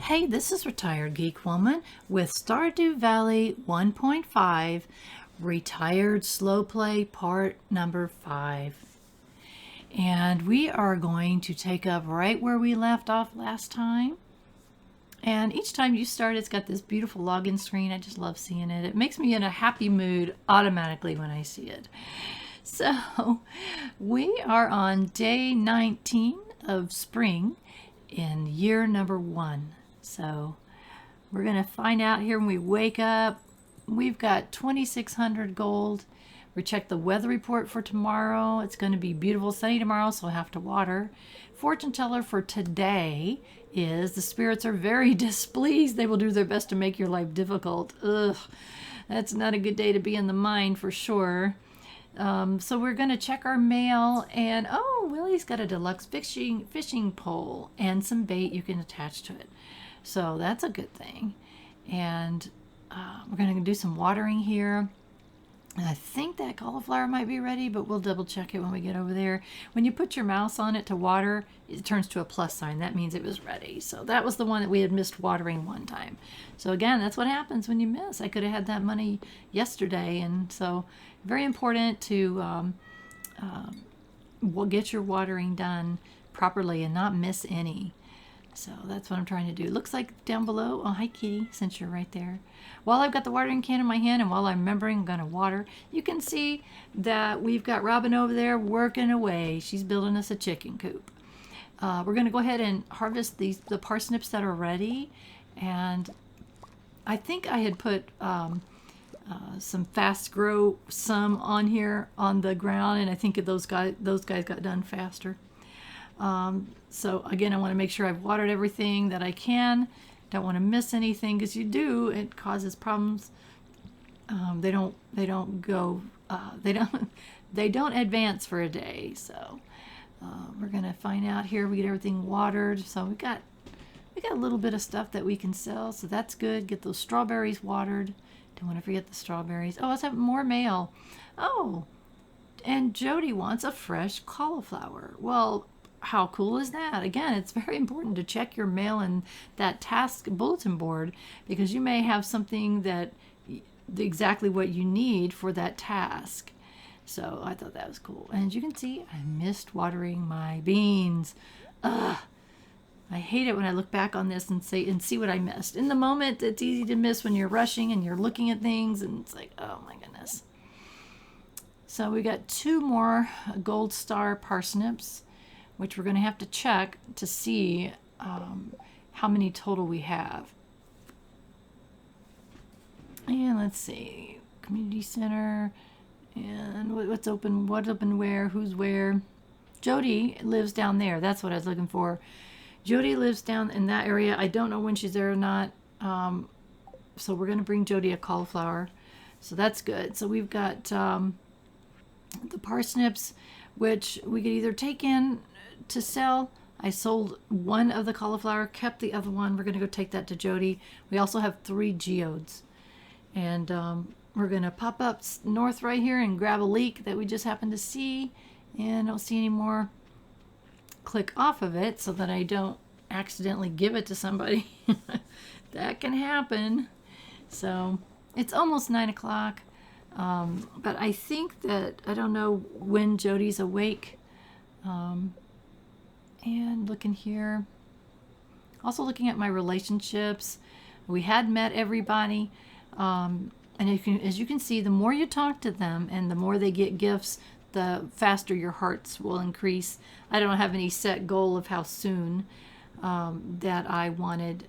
Hey, this is Retired Geek Woman with Stardew Valley 1.5 Retired Slow Play Part number 5. And we are going to take up right where we left off last time. And each time you start, it's got this beautiful login screen. I just love seeing it. It makes me in a happy mood automatically when I see it. So we are on day 19 of spring in year number 1. So we're going to find out here when we wake up. We've got 2,600 gold. We checked the weather report for tomorrow. It's going to be beautiful sunny tomorrow, so I'll have to water. Fortune teller for today is the spirits are very displeased. They will do their best to make your life difficult. Ugh, that's not a good day to be in the mine for sure. So we're going to check our mail, and oh, Willie's got a deluxe fishing pole and some bait you can attach to it. So that's a good thing. And we're going to do some watering here. And I think that cauliflower might be ready, but we'll double check it when we get over there. When you put your mouse on it to water, it turns to a plus sign. That means it was ready. So that was the one that we had missed watering one time. So again, that's what happens when you miss. I could have had that money yesterday. And so very important to get your watering done properly and not miss any. So that's what I'm trying to do. Looks like down below, oh hi kitty, since you're right there. While I've got the watering can in my hand and while I'm remembering I'm going to water, you can see that we've got Robin over there working away. She's building us a chicken coop. We're going to go ahead and harvest the parsnips that are ready. And I think I had put some fast grow some on here on the ground, and I think those guys got done faster. So again, I want to make sure I've watered everything that I can. Don't want to miss anything, because you do, it causes problems. They don't advance for a day. So we're gonna find out here. We get everything watered. So we got a little bit of stuff that we can sell. So that's good. Get those strawberries watered. Don't want to forget the strawberries. Oh, let's have more mail. Oh, and Jodi wants a fresh cauliflower. Well, how cool is that? Again, it's very important to check your mail and that task bulletin board, because you may have something that exactly what you need for that task. So I thought that was cool. And as you can see, I missed watering my beans. Ugh. I hate it when I look back on this and see what I missed. In the moment, it's easy to miss when you're rushing and you're looking at things, and it's like, oh my goodness. So we got 2 more gold star parsnips, which we're going to have to check to see how many total we have. And let's see, community center, and what's open where, who's where. Jodi lives down there. That's what I was looking for. Jodi lives down in that area. I don't know when she's there or not. So we're going to bring Jodi a cauliflower. So that's good. So we've got the parsnips, which we could either take in to sell. I sold one of the cauliflower, kept the other one. We're going to go take that to Jodi. We also have 3 geodes. And we're going to pop up north right here and grab a leek that we just happened to see. And I don't see any more. Click off of it so that I don't accidentally give it to somebody. That can happen. So it's almost 9 o'clock. But I think that, I don't know when Jodi's awake. And looking here. Also looking at my relationships. We had met everybody. And as you can see, the more you talk to them and the more they get gifts, the faster your hearts will increase. I don't have any set goal of how soon that I wanted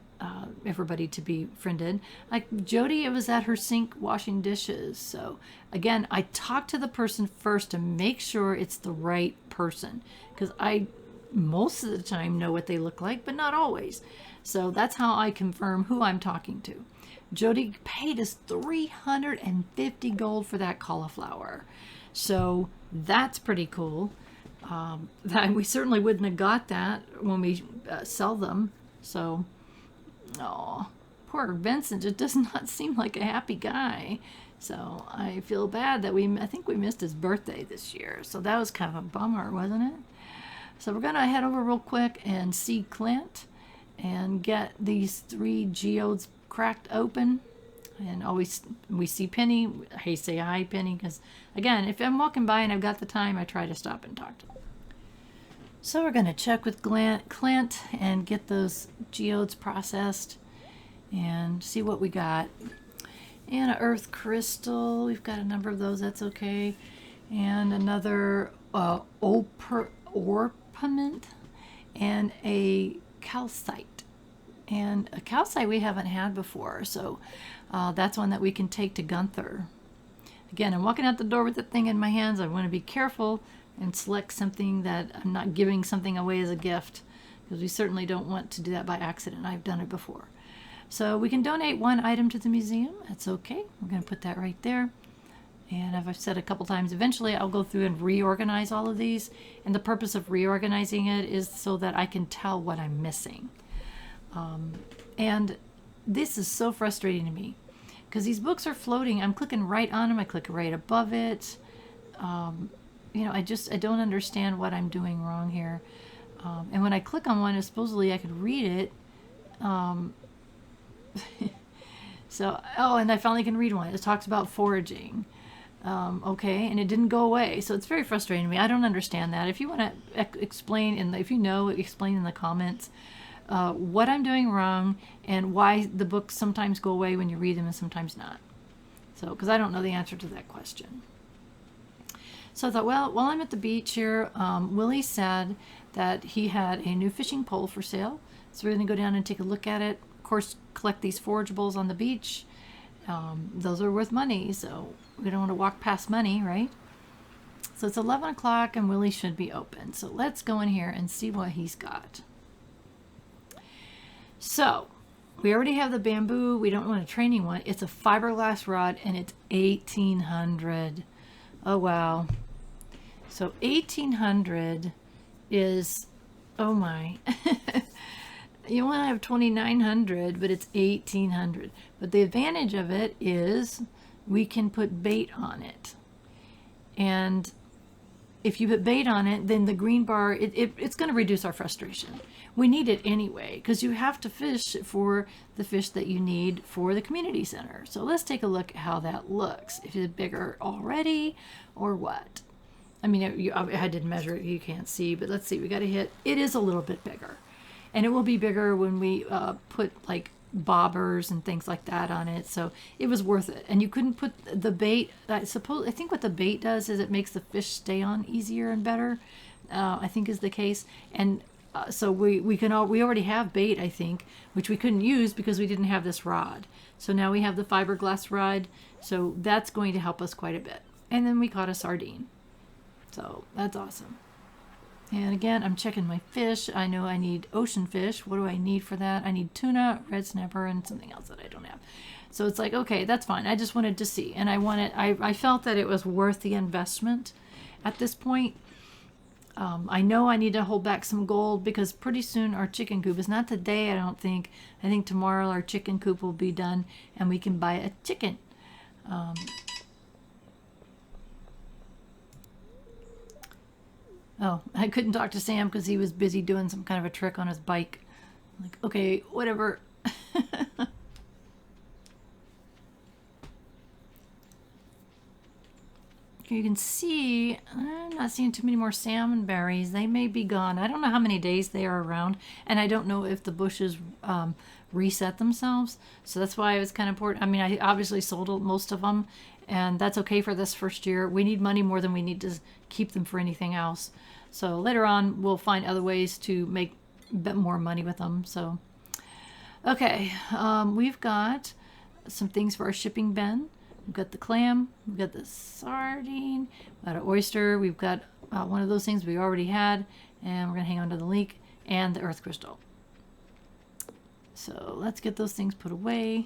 everybody to be friended. Like Jodi, it was at her sink washing dishes. So again, I talk to the person first to make sure it's the right person, because I most of the time know what they look like, but not always. So that's how I confirm who I'm talking to. Jodi paid us 350 gold for that cauliflower. So that's pretty cool. We certainly wouldn't have got that when we sell them. So, oh, poor Vincent just does not seem like a happy guy. So I feel bad that I think we missed his birthday this year. So that was kind of a bummer, wasn't it? So we're going to head over real quick and see Clint and get these 3 geodes cracked open. And always we see Penny. Hey, say hi, Penny, because again, if I'm walking by and I've got the time, I try to stop and talk to them. So we're going to check with Clint and get those geodes processed and see what we got. And an earth crystal. We've got a number of those. That's okay. And another orpiment and a calcite. And a calcite we haven't had before, so that's one that we can take to Gunther. Again, I'm walking out the door with the thing in my hands. I want to be careful and select something that I'm not giving something away as a gift, because we certainly don't want to do that by accident. I've done it before. So we can donate 1 item to the museum. That's okay. We're going to put that right there. And as I've said a couple times, eventually I'll go through and reorganize all of these. And the purpose of reorganizing it is so that I can tell what I'm missing. And this is so frustrating to me because these books are floating. I'm clicking right on them. I click right above it. I don't understand what I'm doing wrong here. And when I click on one, supposedly I could read it. And I finally can read one. It talks about foraging. Okay, and it didn't go away. So it's very frustrating to me. I don't understand that. If you want to explain, explain in the comments what I'm doing wrong and why the books sometimes go away when you read them and sometimes not. So, because I don't know the answer to that question. So I thought, well, while I'm at the beach here, Willie said that he had a new fishing pole for sale. So we're going to go down and take a look at it. Of course, collect these forageables on the beach. Those are worth money, so we don't want to walk past money, right? So it's 11 o'clock and Willie should be open. So let's go in here and see what he's got. So we already have the bamboo. We don't want a training one. It's a fiberglass rod and it's 1800. Oh, wow. So 1800 is, oh my. You want to have 2900, but it's 1800. But the advantage of it is we can put bait on it. And if you put bait on it, then the green bar, it's going to reduce our frustration. We need it anyway, because you have to fish for the fish that you need for the community center. So let's take a look at how that looks. If it's bigger already or what. I mean, I didn't measure it, you can't see, but let's see, we got to hit, it is a little bit bigger. And it will be bigger when we put like bobbers and things like that on it. So it was worth it. And you couldn't put the bait. I think what the bait does is it makes the fish stay on easier and better. I think is the case. And so we already have bait, I think, which we couldn't use because we didn't have this rod. So now we have the fiberglass rod. So that's going to help us quite a bit. And then we caught a sardine. So that's awesome. And again, I'm checking my fish. I know I need ocean fish. What do I need for that? I need tuna, red snapper, and something else that I don't have. So it's like, okay, that's fine. I just wanted to see. And I felt that it was worth the investment at this point. I know I need to hold back some gold because pretty soon our chicken coop is not today, I don't think. I think tomorrow our chicken coop will be done and we can buy a chicken. Oh, I couldn't talk to Sam because he was busy doing some kind of a trick on his bike. I'm like, okay, whatever. You can see, I'm not seeing too many more salmon berries. They may be gone. I don't know how many days they are around, and I don't know if the bushes reset themselves. So that's why it was kind of important. I mean, I obviously sold most of them, and that's okay for this first year. We need money more than we need to keep them for anything else. So later on, we'll find other ways to make a bit more money with them. So, okay, we've got some things for our shipping bin. We've got the clam, we've got the sardine, we've got an oyster, we've got one of those things we already had, and we're going to hang on to the leek, and the earth crystal. So let's get those things put away.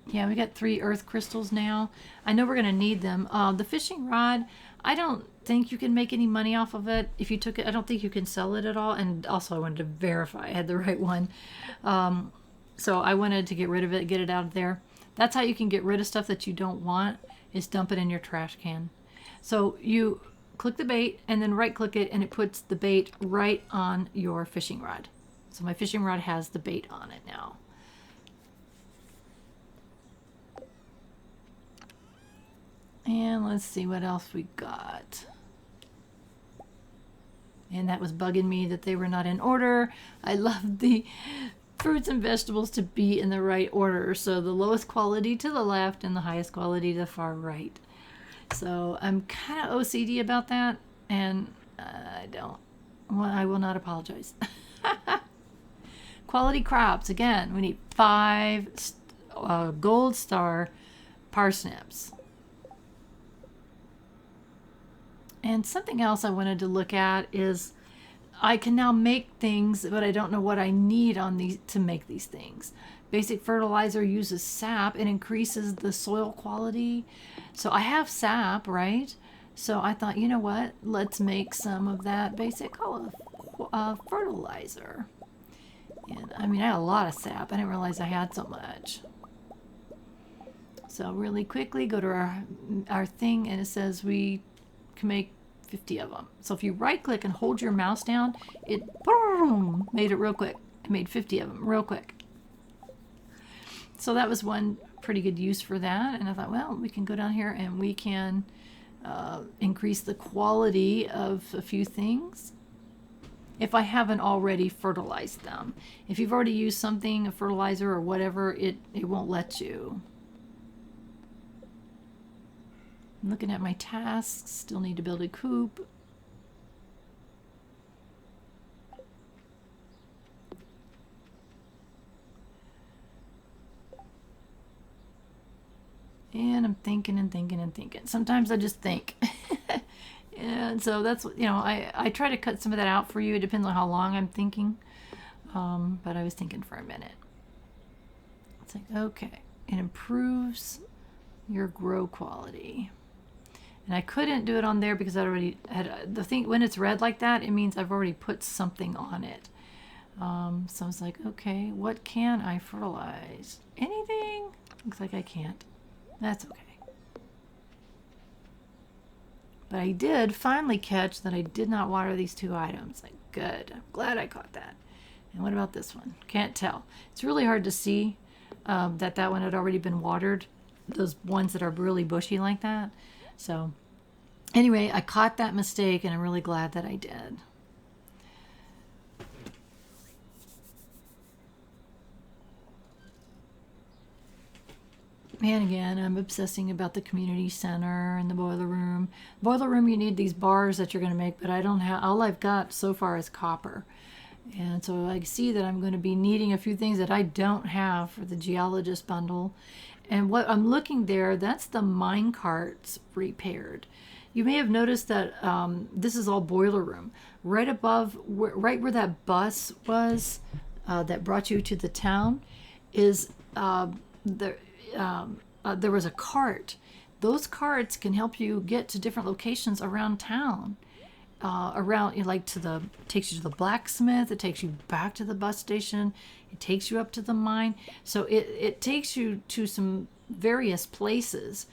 Yeah, we got 3 earth crystals now. I know we're going to need them. The fishing rod, I don't think you can make any money off of it. If you took it, I don't think you can sell it at all. And also I wanted to verify I had the right one. So I wanted to get rid of it, get it out of there. That's how you can get rid of stuff that you don't want, is dump it in your trash can. So you click the bait and then right click it, and it puts the bait right on your fishing rod. So my fishing rod has the bait on it now. And let's see what else we got. And that was bugging me that they were not in order. I love the fruits and vegetables to be in the right order. So the lowest quality to the left and the highest quality to the far right. So I'm kind of OCD about that, and I will not apologize. Quality crops. Again, we need 5 gold star parsnips. And something else I wanted to look at is I can now make things, but I don't know what I need on these to make these things. Basic fertilizer uses sap. It increases the soil quality. So I have sap, right? So I thought, you know what? Let's make some of that basic fertilizer. And I mean, I had a lot of sap. I didn't realize I had so much. So really quickly, go to our thing, and it says we can make 50 of them. So if you right click and hold your mouse down, it boom, made it real quick. It made 50 of them real quick. So that was one pretty good use for that. And I thought, well, we can go down here and we can increase the quality of a few things if I haven't already fertilized them. If you've already used something, a fertilizer or whatever, it won't let you. I'm looking at my tasks, still need to build a coop. And I'm thinking and thinking and thinking. Sometimes I just think. And so that's, I try to cut some of that out for you. It depends on how long I'm thinking. But I was thinking for a minute. It's like, okay, it improves your grow quality. And I couldn't do it on there because I already had the thing. When it's red like that, it means I've already put something on it. So I was like, okay, what can I fertilize? Anything? Looks like I can't. That's okay. But I did finally catch that I did not water these 2 items. Like, good. I'm glad I caught that. And what about this one? Can't tell. It's really hard to see that one had already been watered. Those ones that are really bushy like that. So anyway, I caught that mistake, and I'm really glad that I did. And again, I'm obsessing about the community center and the boiler room. Boiler room, you need these bars that you're going to make, but I don't have, all I've got so far is copper. And so I see that I'm going to be needing a few things that I don't have for the geologist bundle. And what I'm looking there, that's the mine carts repaired. You may have noticed that this is all boiler room. Right above, right where that bus was that brought you to the town is there was a cart. Those carts can help you get to different locations around town. Takes you to the blacksmith, it takes you back to the bus station, it takes you up to the mine. So it takes you to some various places.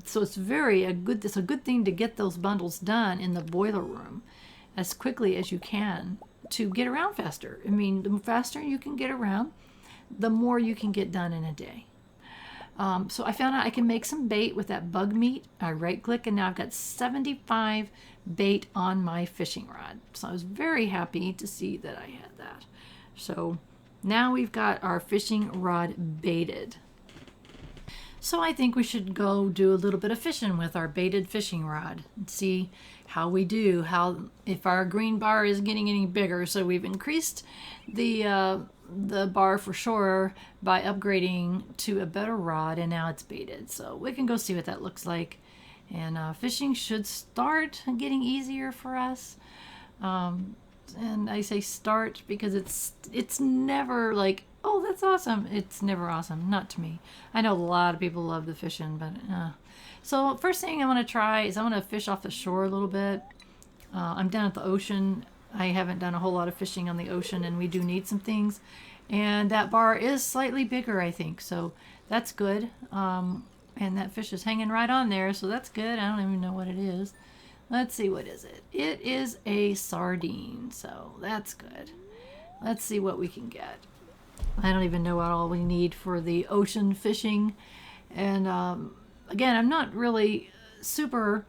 So it's it's a good thing to get those bundles done in the boiler room as quickly as you can to get around faster. I mean, the faster you can get around, the more you can get done in a day. So I found out I can make some bait with that bug meat. I right click, and now I've got 75 bait on my fishing rod. So I was very happy to see that I had that. So now we've got our fishing rod baited. So I think we should go do a little bit of fishing with our baited fishing rod and see how we do, if our green bar is getting any bigger. So we've increased the bar for sure by upgrading to a better rod, and now it's baited. So we can go see what that looks like. And fishing should start getting easier for us. And I say start because it's never like, oh, that's awesome. It's never awesome. Not to me. I know a lot of people love the fishing, but so first thing I want to try is I want to fish off the shore a little bit. I'm down at the ocean. I haven't done a whole lot of fishing on the ocean, and we do need some things. And that bar is slightly bigger, I think, so that's good. And that fish is hanging right on there, so that's good. I don't even know what it is. Let's see, what is it? It is a sardine, so that's good. Let's see what we can get. I don't even know what all we need for the ocean fishing. And again, I'm not really super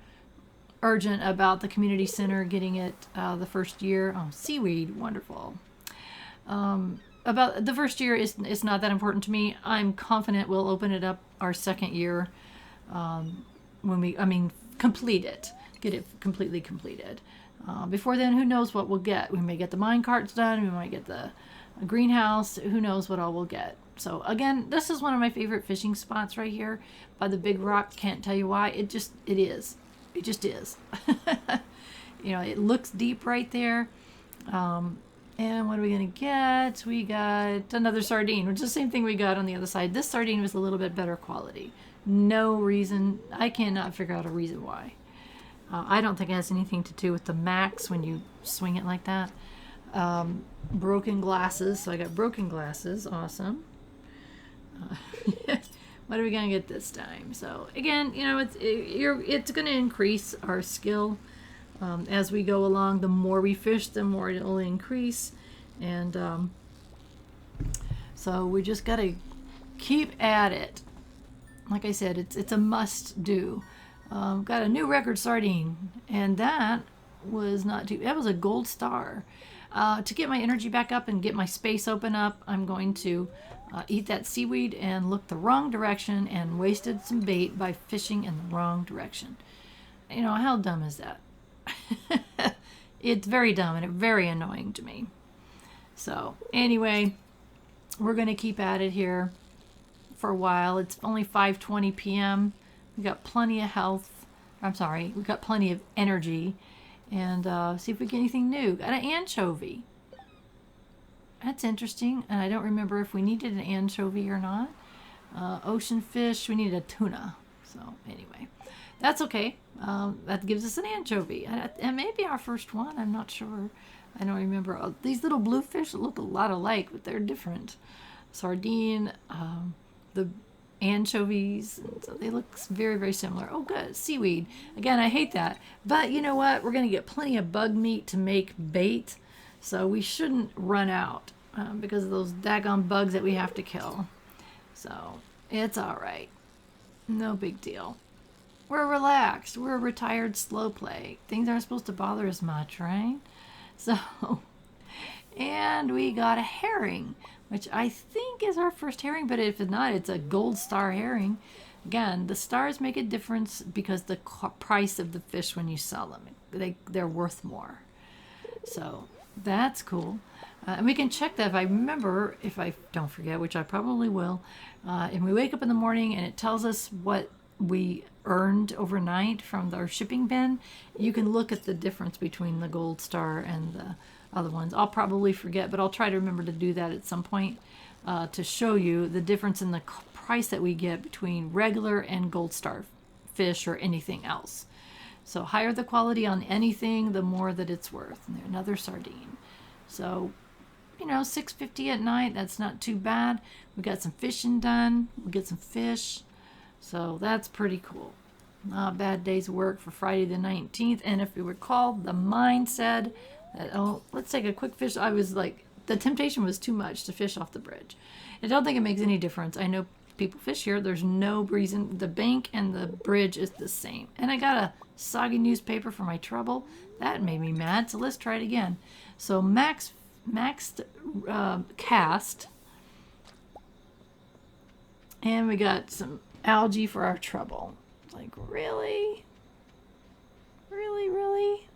urgent about the community center getting it the first year. Oh, seaweed, wonderful. About the first year, it's not that important to me. I'm confident we'll open it up our second year when complete it, get it completely completed. Before then, who knows what we'll get? We may get the mine carts done. We might get the greenhouse. Who knows what all we'll get? So again, this is one of my favorite fishing spots right here by the big rock. Can't tell you why. It is. It just is. You know, it looks deep right there. And what are we going to get? We got another sardine, which is the same thing we got on the other side. This sardine was a little bit better quality. No reason. I cannot figure out a reason why. I don't think it has anything to do with the max when you swing it like that. Broken glasses. So I got broken glasses. Awesome. What are we going to get this time? So again, you know, it's going to increase our skill. As we go along, the more we fish, the more it will increase. And so we just got to keep at it. Like I said, it's a must do. Got a new record sardine, and that was that was a gold star. To get my energy back up and get my space open up, I'm going to eat that seaweed and look the wrong direction and wasted some bait by fishing in the wrong direction. You know, how dumb is that? It's very dumb and very annoying to me. So anyway, we're going to keep at it here for a while. It's only 5:20 p.m. We got plenty of we got plenty of energy. And see if we get anything new. Got an anchovy. That's interesting. And I don't remember if we needed an anchovy or not. Ocean fish, we needed a tuna. So anyway, that's okay. That gives us an anchovy. And maybe our first one. I'm not sure. I don't remember. These little blue fish look a lot alike, but they're different. Sardine, the anchovies, so they look very, very similar. Oh good, seaweed. Again, I hate that, but you know what, we're going to get plenty of bug meat to make bait, so we shouldn't run out because of those daggone bugs that we have to kill. So it's all right, no big deal. We're relaxed. We're a retired slow play. Things aren't supposed to bother us much, right? So, and we got a herring, which I think is our first herring, but if it's not, it's a gold star herring. Again, the stars make a difference because the price of the fish when you sell them, they're worth more. So that's cool. And we can check that if I don't forget, which I probably will. And we wake up in the morning and it tells us what we earned overnight from our shipping bin. You can look at the difference between the gold star and the other ones. I'll probably forget, but I'll try to remember to do that at some point to show you the difference in the price that we get between regular and gold star fish or anything else. So higher the quality on anything, the more that it's worth. And another sardine. So, you know, $6.50 at night, that's not too bad. We got some fishing done. We get some fish. So that's pretty cool. Not a bad day's work for Friday the 19th. And if you recall, the mine said that, oh, let's take a quick fish. I was like, the temptation was too much to fish off the bridge. I don't think it makes any difference. I know people fish here. There's no reason. The bank and the bridge is the same. And I got a soggy newspaper for my trouble. That made me mad. So let's try it again. So maxed cast. And we got some algae for our trouble. Like, really? Really?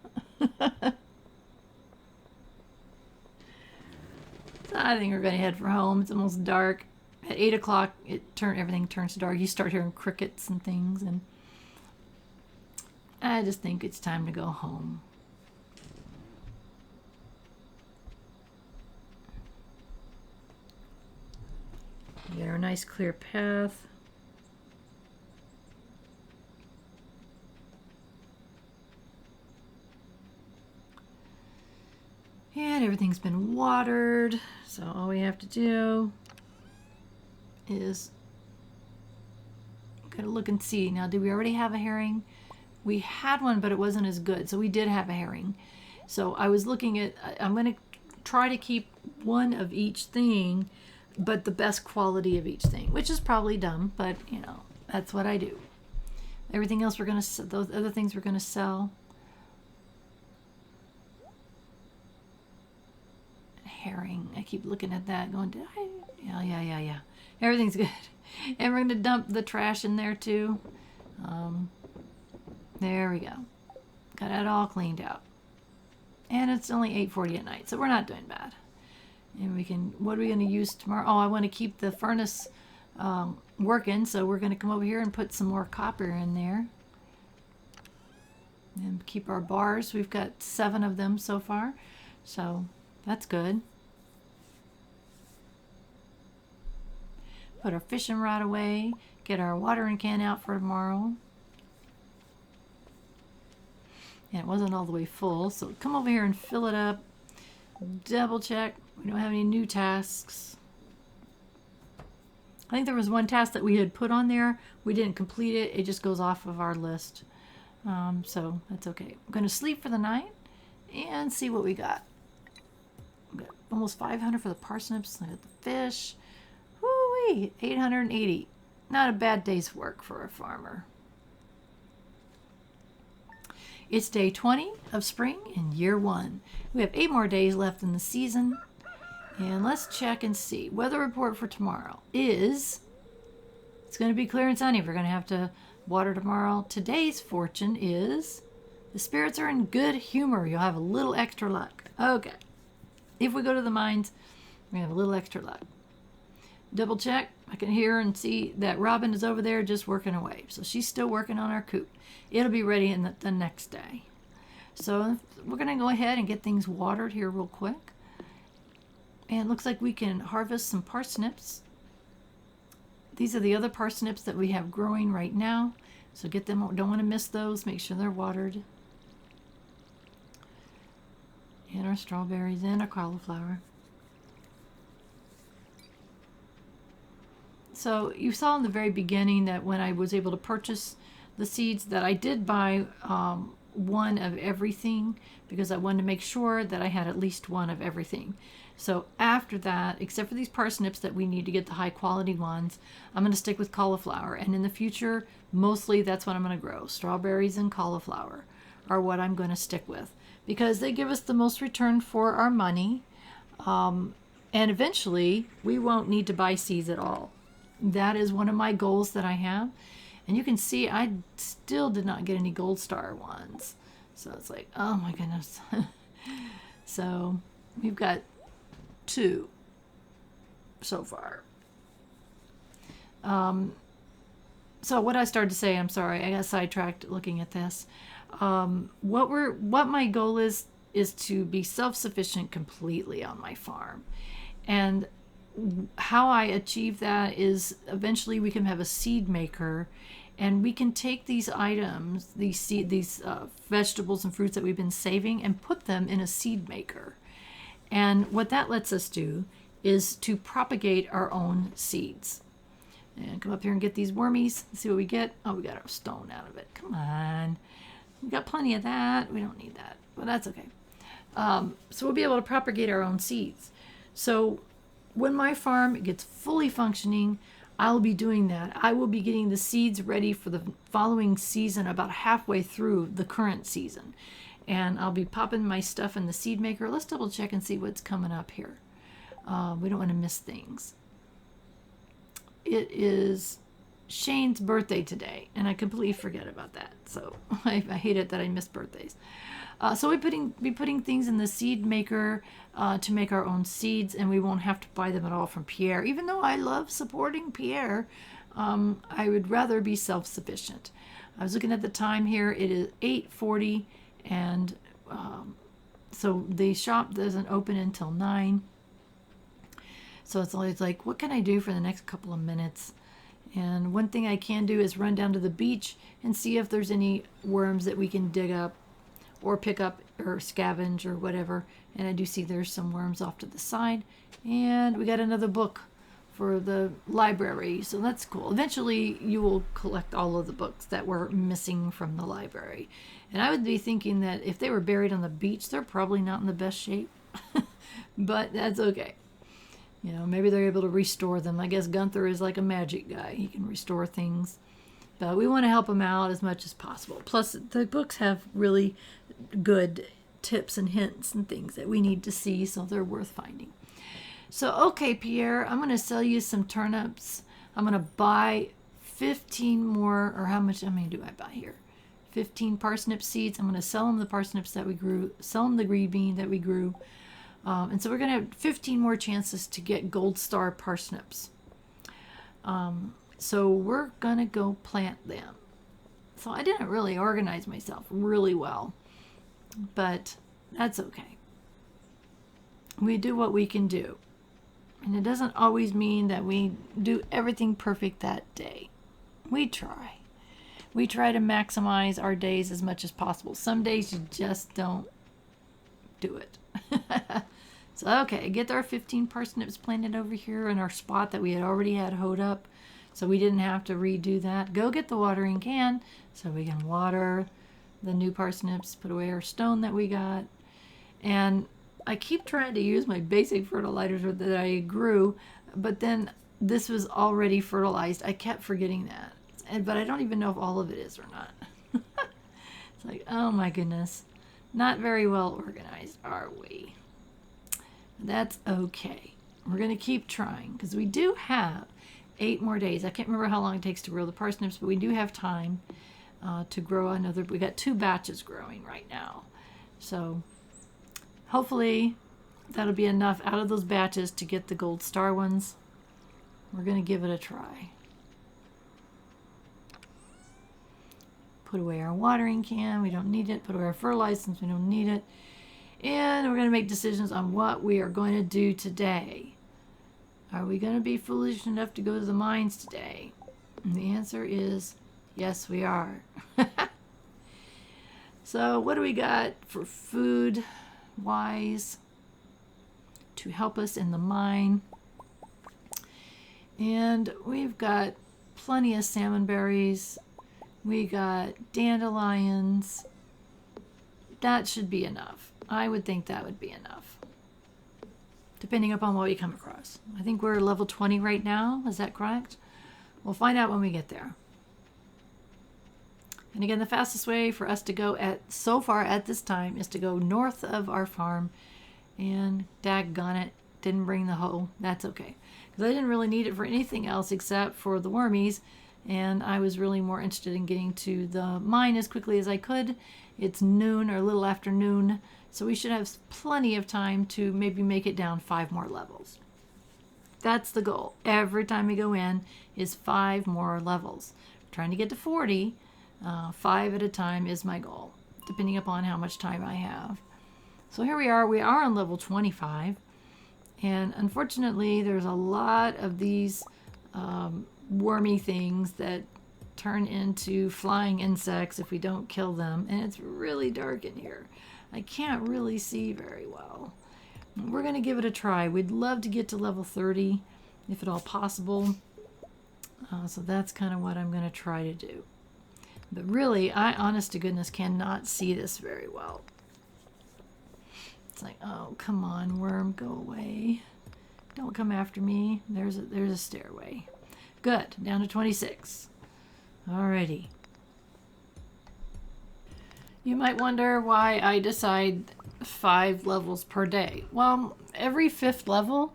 So I think we're going to head for home. It's almost dark. At 8 o'clock, everything turns dark. You start hearing crickets and things, and I just think it's time to go home. Get our nice clear path. And everything's been watered, so all we have to do is gotta look and see. Now, do we already have a herring? we had one, but it wasn't as good. So we did have a herring. So I was looking at, I'm going to try to keep one of each thing, but the best quality of each thing, which is probably dumb, but you know, that's what I do. Everything else we're going to, those other things we're going to sell. Herring. I keep looking at that going, did I? Yeah. Everything's good. And we're going to dump the trash in there too. There we go. Got it all cleaned out. And it's only 8:40 at night, so we're not doing bad. And we can, what are we going to use tomorrow? Oh, I want to keep the furnace working, so we're going to come over here and put some more copper in there. And keep our bars. We've got 7 of them so far, so that's good. Put our fishing rod away. Get our watering can out for tomorrow. And it wasn't all the way full, so come over here and fill it up. Double check. We don't have any new tasks. I think there was one task that we had put on there. We didn't complete it. It just goes off of our list. So that's okay. I'm going to sleep for the night and see what we got. We got almost 500 for the parsnips. I got the fish. Woo-wee, 880. Not a bad day's work for a farmer. It's day 20 of spring in year 1. We have 8 more days left in the season. And let's check and see. Weather report for tomorrow is, it's going to be clear and sunny. We're going to have to water tomorrow. Today's fortune is, the spirits are in good humor. You'll have a little extra luck. Okay. If we go to the mines, we have a little extra luck. Double check. I can hear and see that Robin is over there just working away. So she's still working on our coop. It'll be ready in the next day. So we're going to go ahead and get things watered here real quick. And it looks like we can harvest some parsnips. These are the other parsnips that we have growing right now. So get them, don't want to miss those. Make sure they're watered. And our strawberries and our cauliflower. So you saw in the very beginning that when I was able to purchase the seeds that I did buy one of everything because I wanted to make sure that I had at least one of everything. So after that, except for these parsnips that we need to get the high quality ones, I'm going to stick with cauliflower. And in the future, mostly that's what I'm going to grow. Strawberries and cauliflower are what I'm going to stick with because they give us the most return for our money. And eventually, we won't need to buy seeds at all. That is one of my goals that I have. And you can see I still did not get any gold star ones. So it's like, oh my goodness. So we've got 2 so far. So what I started to say, I'm sorry, I got sidetracked looking at this. What my goal is to be self-sufficient completely on my farm. And how I achieve that is eventually we can have a seed maker and we can take these items, these vegetables and fruits that we've been saving and put them in a seed maker. And what that lets us do is to propagate our own seeds. And come up here and get these wormies. See what we get. Oh, we got our stone out of it. Come on. We got plenty of that. We don't need that, but that's okay. So we'll be able to propagate our own seeds. So when my farm gets fully functioning, I'll be doing that. I will be getting the seeds ready for the following season about halfway through the current season. And I'll be popping my stuff in the seed maker. Let's double check and see what's coming up here. We don't want to miss things. It is Shane's birthday today, and I completely forget about that. So I hate it that I miss birthdays. So we be putting things in the seed maker to make our own seeds, and we won't have to buy them at all from Pierre. Even though I love supporting Pierre, I would rather be self-sufficient. I was looking at the time here. It is 8:40, and so the shop doesn't open until 9. So it's always like, what can I do for the next couple of minutes? And one thing I can do is run down to the beach and see if there's any worms that we can dig up or pick up or scavenge or whatever. And I do see there's some worms off to the side. And we got another book for the library, so that's cool. Eventually you will collect all of the books that were missing from the library. And I would be thinking that if they were buried on the beach, they're probably not in the best shape. But that's okay. You know, maybe they're able to restore them. I guess Gunther is like a magic guy. He can restore things. But we want to help him out as much as possible. Plus, the books have really good tips and hints and things that we need to see, so they're worth finding. So, okay, Pierre, I'm going to sell you some turnips. I'm going to buy 15 more, or how many do I buy here? 15 parsnip seeds. I'm going to sell them the parsnips that we grew, sell them the green bean that we grew. And so we're going to have 15 more chances to get gold star parsnips. So we're going to go plant them. So I didn't really organize myself really well, but that's okay. We do what we can do. And it doesn't always mean that we do everything perfect that day. We try. We try to maximize our days as much as possible. Some days you just don't do it. So, okay, get our 15 parsnips planted over here in our spot that we had already had hoed up. So we didn't have to redo that. Go get the watering can so we can water the new parsnips, put away our stone that we got. And I keep trying to use my basic fertilizer that I grew, but then this was already fertilized. I kept forgetting that. But I don't even know if all of it is or not. It's like, oh my goodness. Not very well organized, are we? That's okay. We're going to keep trying because we do have 8 more days. I can't remember how long it takes to grow the parsnips, but we do have time to grow another. We got 2 batches growing right now. So hopefully that'll be enough out of those batches to get the gold star ones. We're going to give it a try. Put away our watering can. We don't need it. Put away our fertilizer since we don't need it. And we're going to make decisions on what we are going to do today. Are we going to be foolish enough to go to the mines today? And the answer is yes, we are. So what do we got for food wise to help us in the mine? And we've got plenty of salmon berries. We got dandelions. That should be enough. I would think that would be enough, depending upon what we come across. I think we're level 20 right now. Is that correct? We'll find out when we get there. And again, the fastest way for us to go so far at this time is to go north of our farm. And daggone it, didn't bring the hoe. That's okay. Because I didn't really need it for anything else except for the wormies. And I was really more interested in getting to the mine as quickly as I could. It's noon or a little after noon. So we should have plenty of time to maybe make it down 5 more levels. That's the goal. Every time we go in is 5 more levels. I'm trying to get to 40. 5 at a time is my goal, depending upon how much time I have. So here we are. We are on level 25. And unfortunately, there's a lot of these wormy things that turn into flying insects if we don't kill them. And it's really dark in here. I can't really see very well. We're going to give it a try. We'd love to get to level 30 if at all possible. So that's kind of what I'm going to try to do. But really, I honest to goodness cannot see this very well. It's like, oh, come on, worm, go away. Don't come after me. There's a stairway. Good, down to 26. Alrighty. You might wonder why I decide 5 levels per day. Well, every 5th level,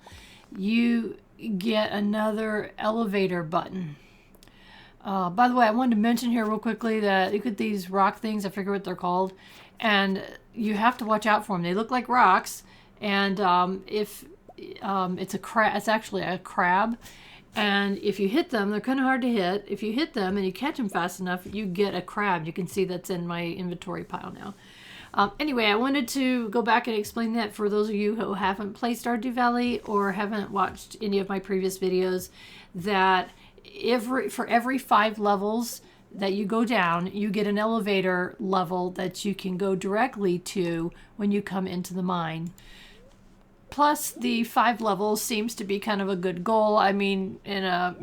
you get another elevator button. By the way, I wanted to mention here real quickly that look at these rock things. I forget what they're called. And you have to watch out for them. They look like rocks. And if it's a crab, it's actually a crab. And if you hit them, they're kind of hard to hit. If you hit them and you catch them fast enough, you get a crab. You can see that's in my inventory pile now. Anyway, I wanted to go back and explain that for those of you who haven't played Stardew Valley or haven't watched any of my previous videos, that for every 5 levels that you go down, you get an elevator level that you can go directly to when you come into the mine. Plus, the 5 levels seems to be kind of a good goal. I mean,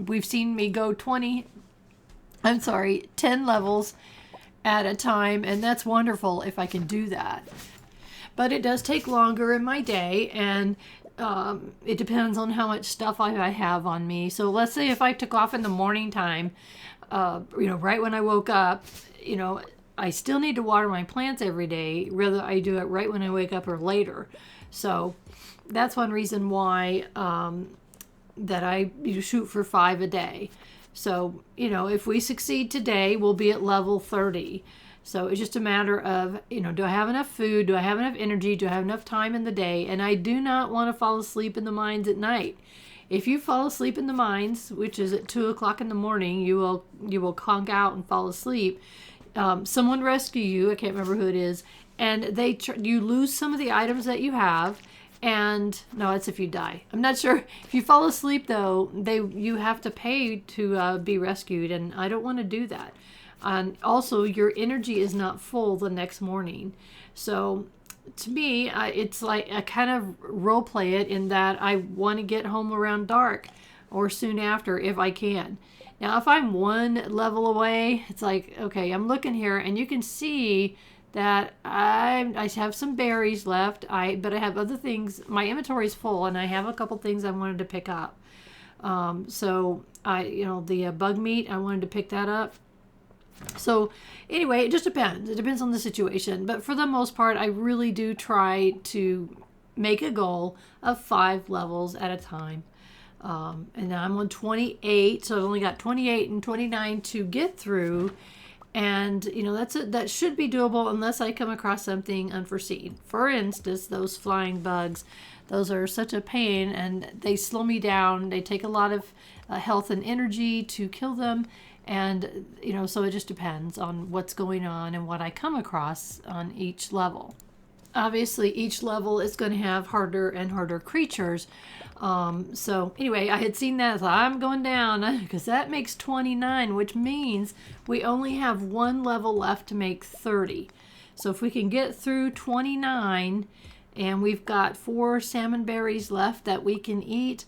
we've seen me go 10 levels at a time, and that's wonderful if I can do that. But it does take longer in my day, and it depends on how much stuff I have on me. So let's say if I took off in the morning time, right when I woke up, I still need to water my plants every day, whether I do it right when I wake up or later. So that's one reason why that I shoot for 5 a day. So, if we succeed today, we'll be at level 30. So it's just a matter of, do I have enough food? Do I have enough energy? Do I have enough time in the day? And I do not want to fall asleep in the mines at night. If you fall asleep in the mines, which is at 2 o'clock in the morning, you will conk out and fall asleep. Someone rescue you. I can't remember who it is. And you lose some of the items that you have. And no, that's if you die. I'm not sure. If you fall asleep, though, you have to pay to be rescued, and I don't want to do that. And also, your energy is not full the next morning. So, to me, it's like I kind of role play it in that I want to get home around dark or soon after if I can. Now, if I'm 1 level away, it's like, okay, I'm looking here, and you can see that I have some berries left, but I have other things. My inventory is full, and I have a couple things I wanted to pick up. So the bug meat, I wanted to pick that up. So anyway, it just depends. It depends on the situation. But for the most part, I really do try to make a goal of 5 levels at a time. And now I'm on 28, so I've only got 28 and 29 to get through. And, that should be doable unless I come across something unforeseen. For instance, those flying bugs, those are such a pain, and they slow me down. They take a lot of health and energy to kill them. And, so it just depends on what's going on and what I come across on each level. Obviously, each level is going to have harder and harder creatures. So anyway, I had seen that, so I'm going down because that makes 29, which means we only have 1 level left to make 30. So if we can get through 29 and we've got 4 salmon berries left that we can eat,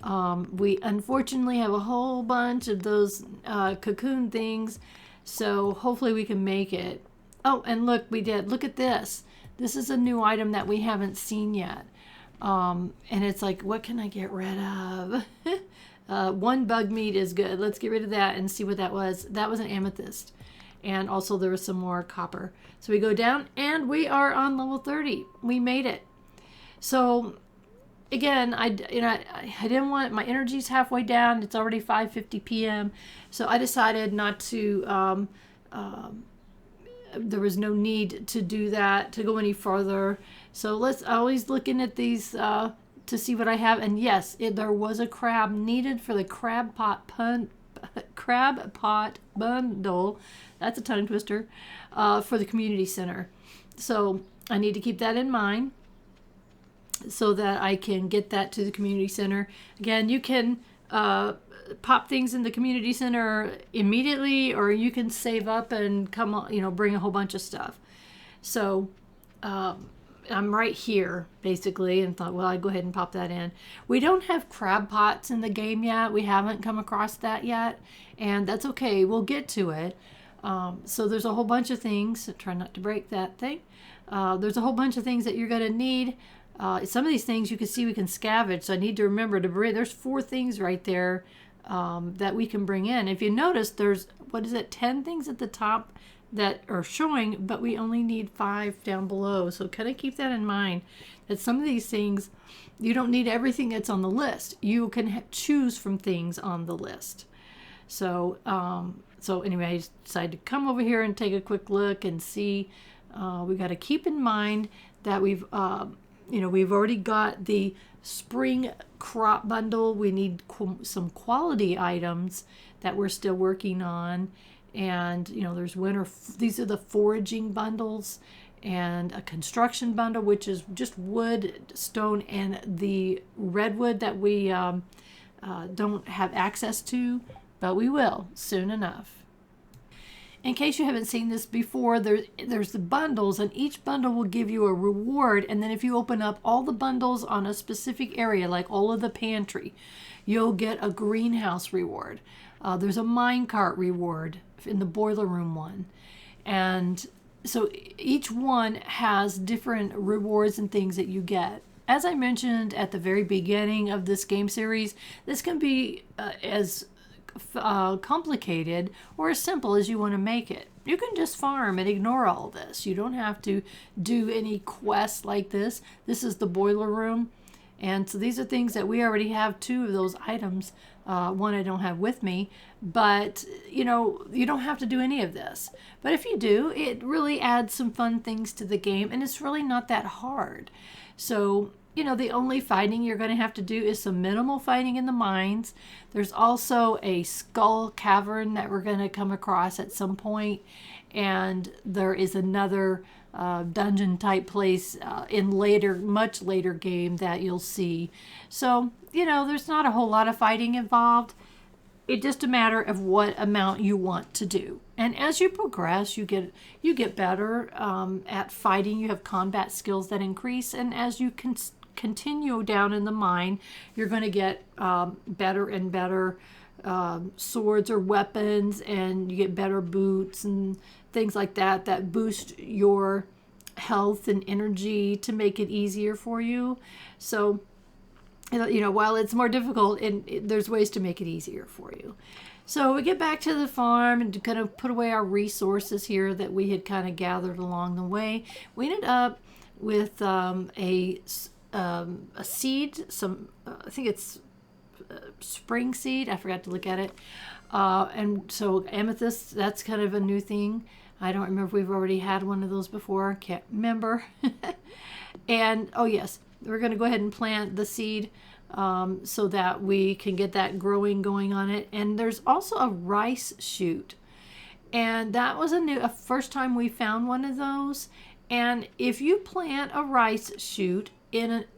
we unfortunately have a whole bunch of those cocoon things, so hopefully we can make it. Oh, and look, we did. Look at this. This is a new item that we haven't seen yet. And it's like, what can I get rid of? 1 bug meat is good. Let's get rid of that and see what that was. That was an amethyst. And also there was some more copper. So we go down and we are on level 30. We made it. So again, I didn't want, my energy's halfway down. It's already 5:50 p.m. So I decided not to, there was no need to do that, to go any farther. So let's always looking at these to see what I have. And yes, there was a crab needed for the crab pot bundle. That's a tongue twister, for the community center. So I need to keep that in mind so that I can get that to the community center. Again, you can pop things in the community center immediately, or you can save up and bring a whole bunch of stuff. So I'm right here basically, and thought, well, I'd go ahead and pop that in. We don't have crab pots in the game yet. We haven't come across that yet, and that's okay. We'll get to it. So there's a whole bunch of things. Try not to break that thing. There's a whole bunch of things that you're going to need. Some of these things you can see we can scavenge, so I need to remember to bring. There's 4 things right there that we can bring in. If you notice, there's 10 things at the top that are showing, but we only need 5 down below. So kind of keep that in mind, that some of these things, you don't need everything that's on the list. You can choose from things on the list. So anyway, I decided to come over here and take a quick look and see. We got to keep in mind that we've already got the spring crop bundle. We need some quality items that we're still working on. And, there's winter, these are the foraging bundles, and a construction bundle, which is just wood, stone, and the redwood that we don't have access to, but we will soon enough. in case you haven't seen this before, there's the bundles, and each bundle will give you a reward. And then if you open up all the bundles on a specific area, like all of the pantry, you'll get a greenhouse reward. There's a minecart reward in the boiler room one. And so each one has different rewards and things that you get. As I mentioned at the very beginning of this game series, this can be as complicated or as simple as you want to make it. You can just farm and ignore all this. You don't have to do any quests like this. This is the boiler room. And so these are things that we already have 2 of those items. One I don't have with me, but you know, you don't have to do any of this. But if you do, it really adds some fun things to the game, and it's really not that hard. So, you know, the only fighting you're going to have to do is some minimal fighting in the mines. There's also a skull cavern that we're going to come across at some point, and there is another dungeon type place in much later game that you'll see. So, you know, there's not a whole lot of fighting involved. It's just a matter of what amount you want to do. And as you progress, you get better at fighting. You have combat skills that increase, and as you continue down in the mine, you're going to get better and better swords or weapons, and you get better boots and things like that that boost your health and energy to make it easier for you. So, you know, while it's more difficult, there's ways to make it easier for you. So we get back to the farm and kind of put away our resources here that we had kind of gathered along the way. We ended up with a seed, I think it's spring seed. I forgot to look at it. And so amethyst, that's kind of a new thing. I don't remember if we've already had one of those before. Can't remember. And, oh yes, we're going to go ahead and plant the seed so that we can get that growing going on it. And there's also a rice shoot. And that was a first time we found one of those. And if you plant a rice shoot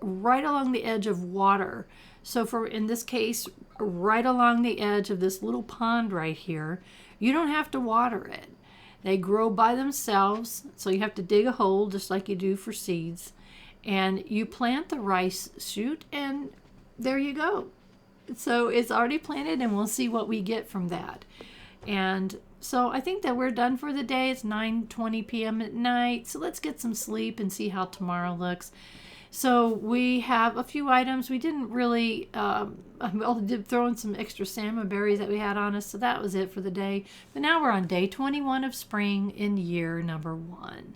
right along the edge of water, so in this case, right along the edge of this little pond right here, you don't have to water it. They grow by themselves, so you have to dig a hole just like you do for seeds. And you plant the rice shoot, and there you go. So it's already planted, and we'll see what we get from that. And so I think that we're done for the day. It's 9:20 p.m. at night, so let's get some sleep and see how tomorrow looks. So we have a few items. We didn't really, I did throw in some extra salmon berries that we had on us, so that was it for the day. But now we're on day 21 of spring in year number 1.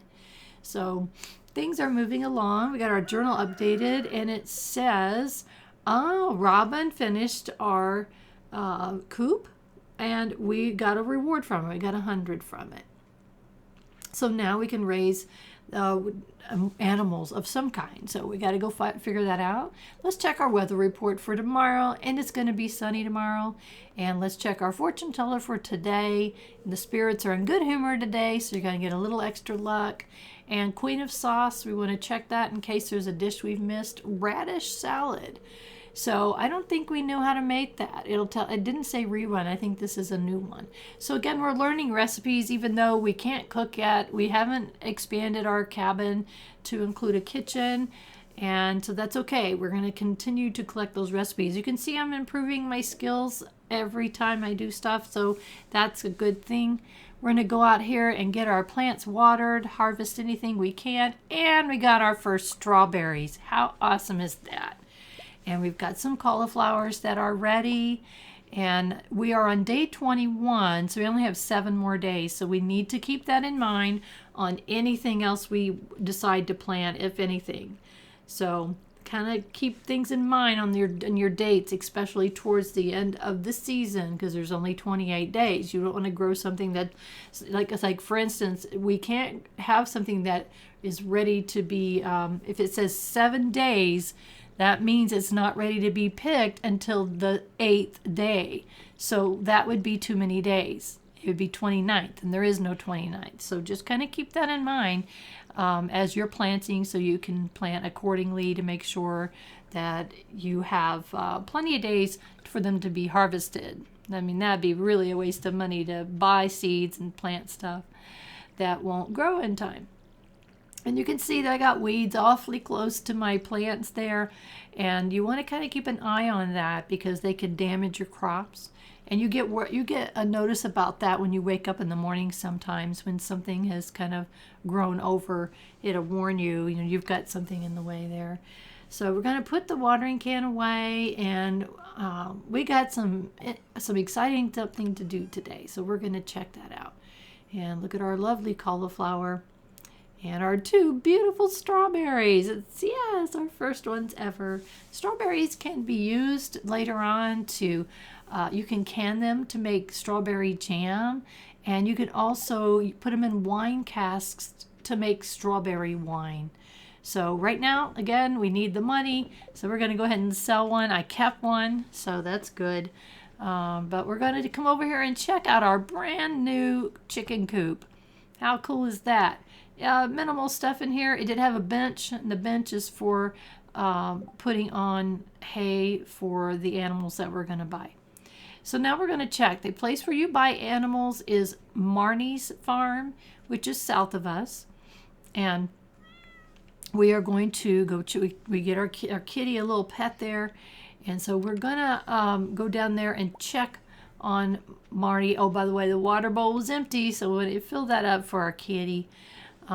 So things are moving along. We got our journal updated, and it says, oh, Robin finished our coop, and we got a reward from it. We got 100 from it. So now we can raise animals of some kind. So we got to go figure that out. Let's check our weather report for tomorrow, and it's going to be sunny tomorrow. And let's check our fortune teller for today. And the spirits are in good humor today, so you're going to get a little extra luck. And Queen of Sauce, we want to check that in case there's a dish we've missed. Radish salad. So I don't think we know how to make that. It didn't say rerun. I think this is a new one. So again, we're learning recipes even though we can't cook yet. We haven't expanded our cabin to include a kitchen. And so that's okay. We're going to continue to collect those recipes. You can see I'm improving my skills every time I do stuff. So that's a good thing. We're going to go out here and get our plants watered, harvest anything we can. And we got our first strawberries. How awesome is that? And we've got some cauliflowers that are ready. And we are on day 21, so we only have 7 more days. So we need to keep that in mind on anything else we decide to plant, if anything. So kind of keep things in mind on your dates, especially towards the end of the season, because there's only 28 days. You don't want to grow something that, like for instance, we can't have something that is ready to be, if it says 7 days, that means it's not ready to be picked until the 8th day. So that would be too many days. It would be 29th, and there is no 29th. So just kind of keep that in mind as you're planting, so you can plant accordingly to make sure that you have plenty of days for them to be harvested. I mean, that'd be really a waste of money to buy seeds and plant stuff that won't grow in time. And you can see that I got weeds awfully close to my plants there. And you want to kind of keep an eye on that because they could damage your crops. And you get a notice about that when you wake up in the morning sometimes when something has kind of grown over. It'll warn you, you've got something in the way there. So we're going to put the watering can away, and we got some exciting something to do today. So we're going to check that out. And look at our lovely cauliflower and our 2 beautiful strawberries. It's our first ones ever. Strawberries can be used later on to, you can can them to make strawberry jam, and you can also put them in wine casks to make strawberry wine. So right now, again, we need the money, so we're going to go ahead and sell one. I kept one, so that's good. But we're going to come over here and check out our brand new chicken coop. How cool is that? Minimal stuff in here. It did have a bench, and the bench is for putting on hay for the animals that we're going to buy. So now we're going to check. The place where you buy animals is Marnie's Farm, which is south of us. And we are going to go to, we get our kitty a little pet there. And so we're going to go down there and check on Marnie. Oh, by the way, the water bowl was empty, so we're going to fill that up for our kitty. You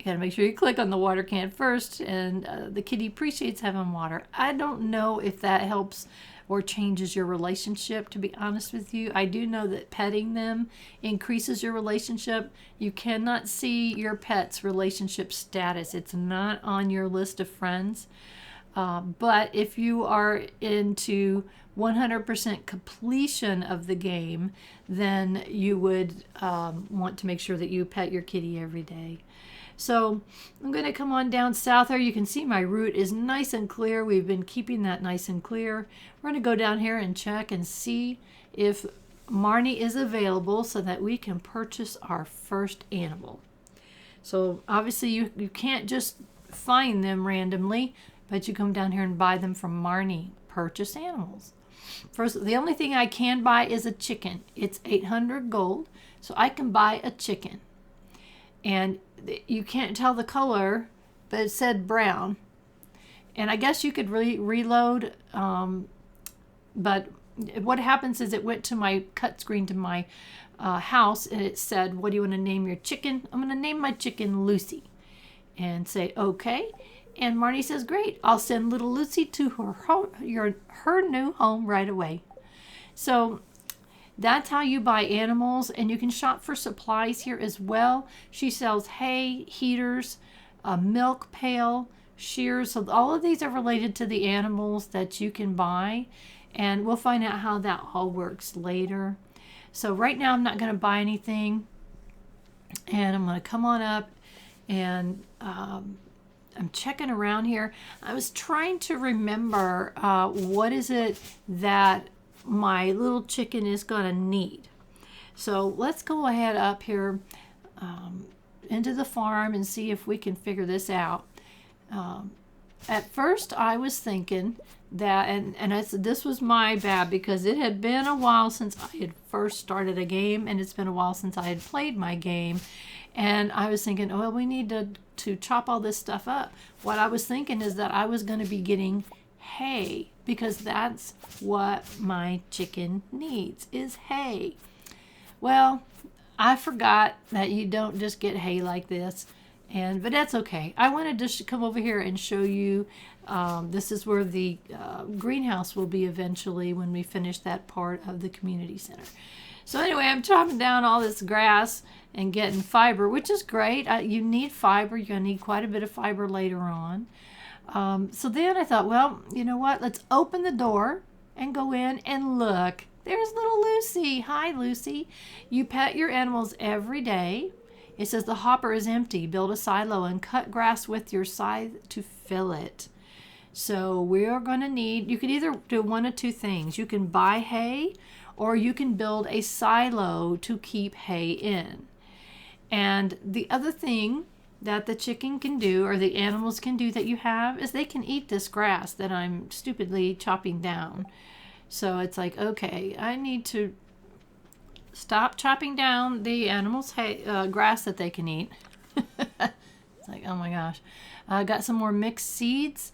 got to make sure you click on the water can first, and the kitty appreciates having water. I don't know if that helps or changes your relationship, to be honest with you. I do know that petting them increases your relationship. You cannot see your pet's relationship status. It's not on your list of friends. But if you are into 100% completion of the game, then you would want to make sure that you pet your kitty every day. So I'm going to come on down south there. You can see my route is nice and clear. We've been keeping that nice and clear. We're going to go down here and check and see if Marnie is available so that we can purchase our first animal. So obviously you can't just find them randomly, but you come down here and buy them from Marnie. Purchase animals. First, the only thing I can buy is a chicken. It's 800 gold, so I can buy a chicken. And you can't tell the color, but it said brown. And I guess you could reload, but what happens is it went to my cut screen to my house, and it said, what do you want to name your chicken? I'm going to name my chicken Lucy. And say, okay. And Marnie says, great, I'll send little Lucy to her new home right away. So that's how you buy animals, and you can shop for supplies here as well. She sells hay, heaters, a milk pail, shears. So all of these are related to the animals that you can buy, and we'll find out how that all works later. So right now I'm not going to buy anything, and I'm going to come on up, and I'm checking around here. I was trying to remember what is it that my little chicken is going to need. So let's go ahead up here into the farm and see if we can figure this out. At first I was thinking that, and this was my bad because it had been a while since I had first started a game, and it's been a while since I had played my game. And I was thinking, oh, well, we need to chop all this stuff up. What I was thinking is that I was going to be getting hay, because that's what my chicken needs, is hay. Well, I forgot that you don't just get hay like this, but that's okay. I wanted to come over here and show you, this is where the greenhouse will be eventually when we finish that part of the community center. So anyway, I'm chopping down all this grass and getting fiber, which is great. You need fiber. You're going to need quite a bit of fiber later on. So then I thought, well, you know what? Let's open the door and go in and look. There's little Lucy. Hi, Lucy. You pet your animals every day. It says the hopper is empty. Build a silo and cut grass with your scythe to fill it. So we're going to need, you can either do one of two things. You can buy hay, or you can build a silo to keep hay in. And the other thing that the chicken can do, or the animals can do that you have, is they can eat this grass that I'm stupidly chopping down. So it's like, okay, I need to stop chopping down the animals' hay, grass that they can eat. It's like, oh my gosh. I got some more mixed seeds.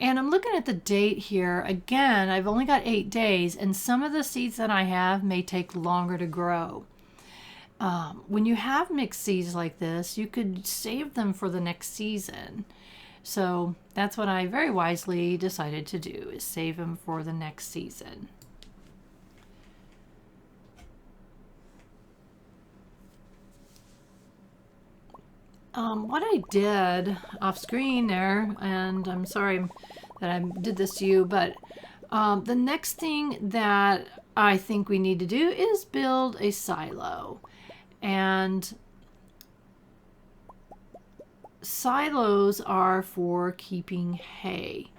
And I'm looking at the date here. Again, I've only got 8 days, and some of the seeds that I have may take longer to grow. When you have mixed seeds like this, you could save them for the next season. So that's what I very wisely decided to do, is save them for the next season. What I did off screen there, and I'm sorry that I did this to you, but the next thing that I think we need to do is build a silo. And silos are for keeping hay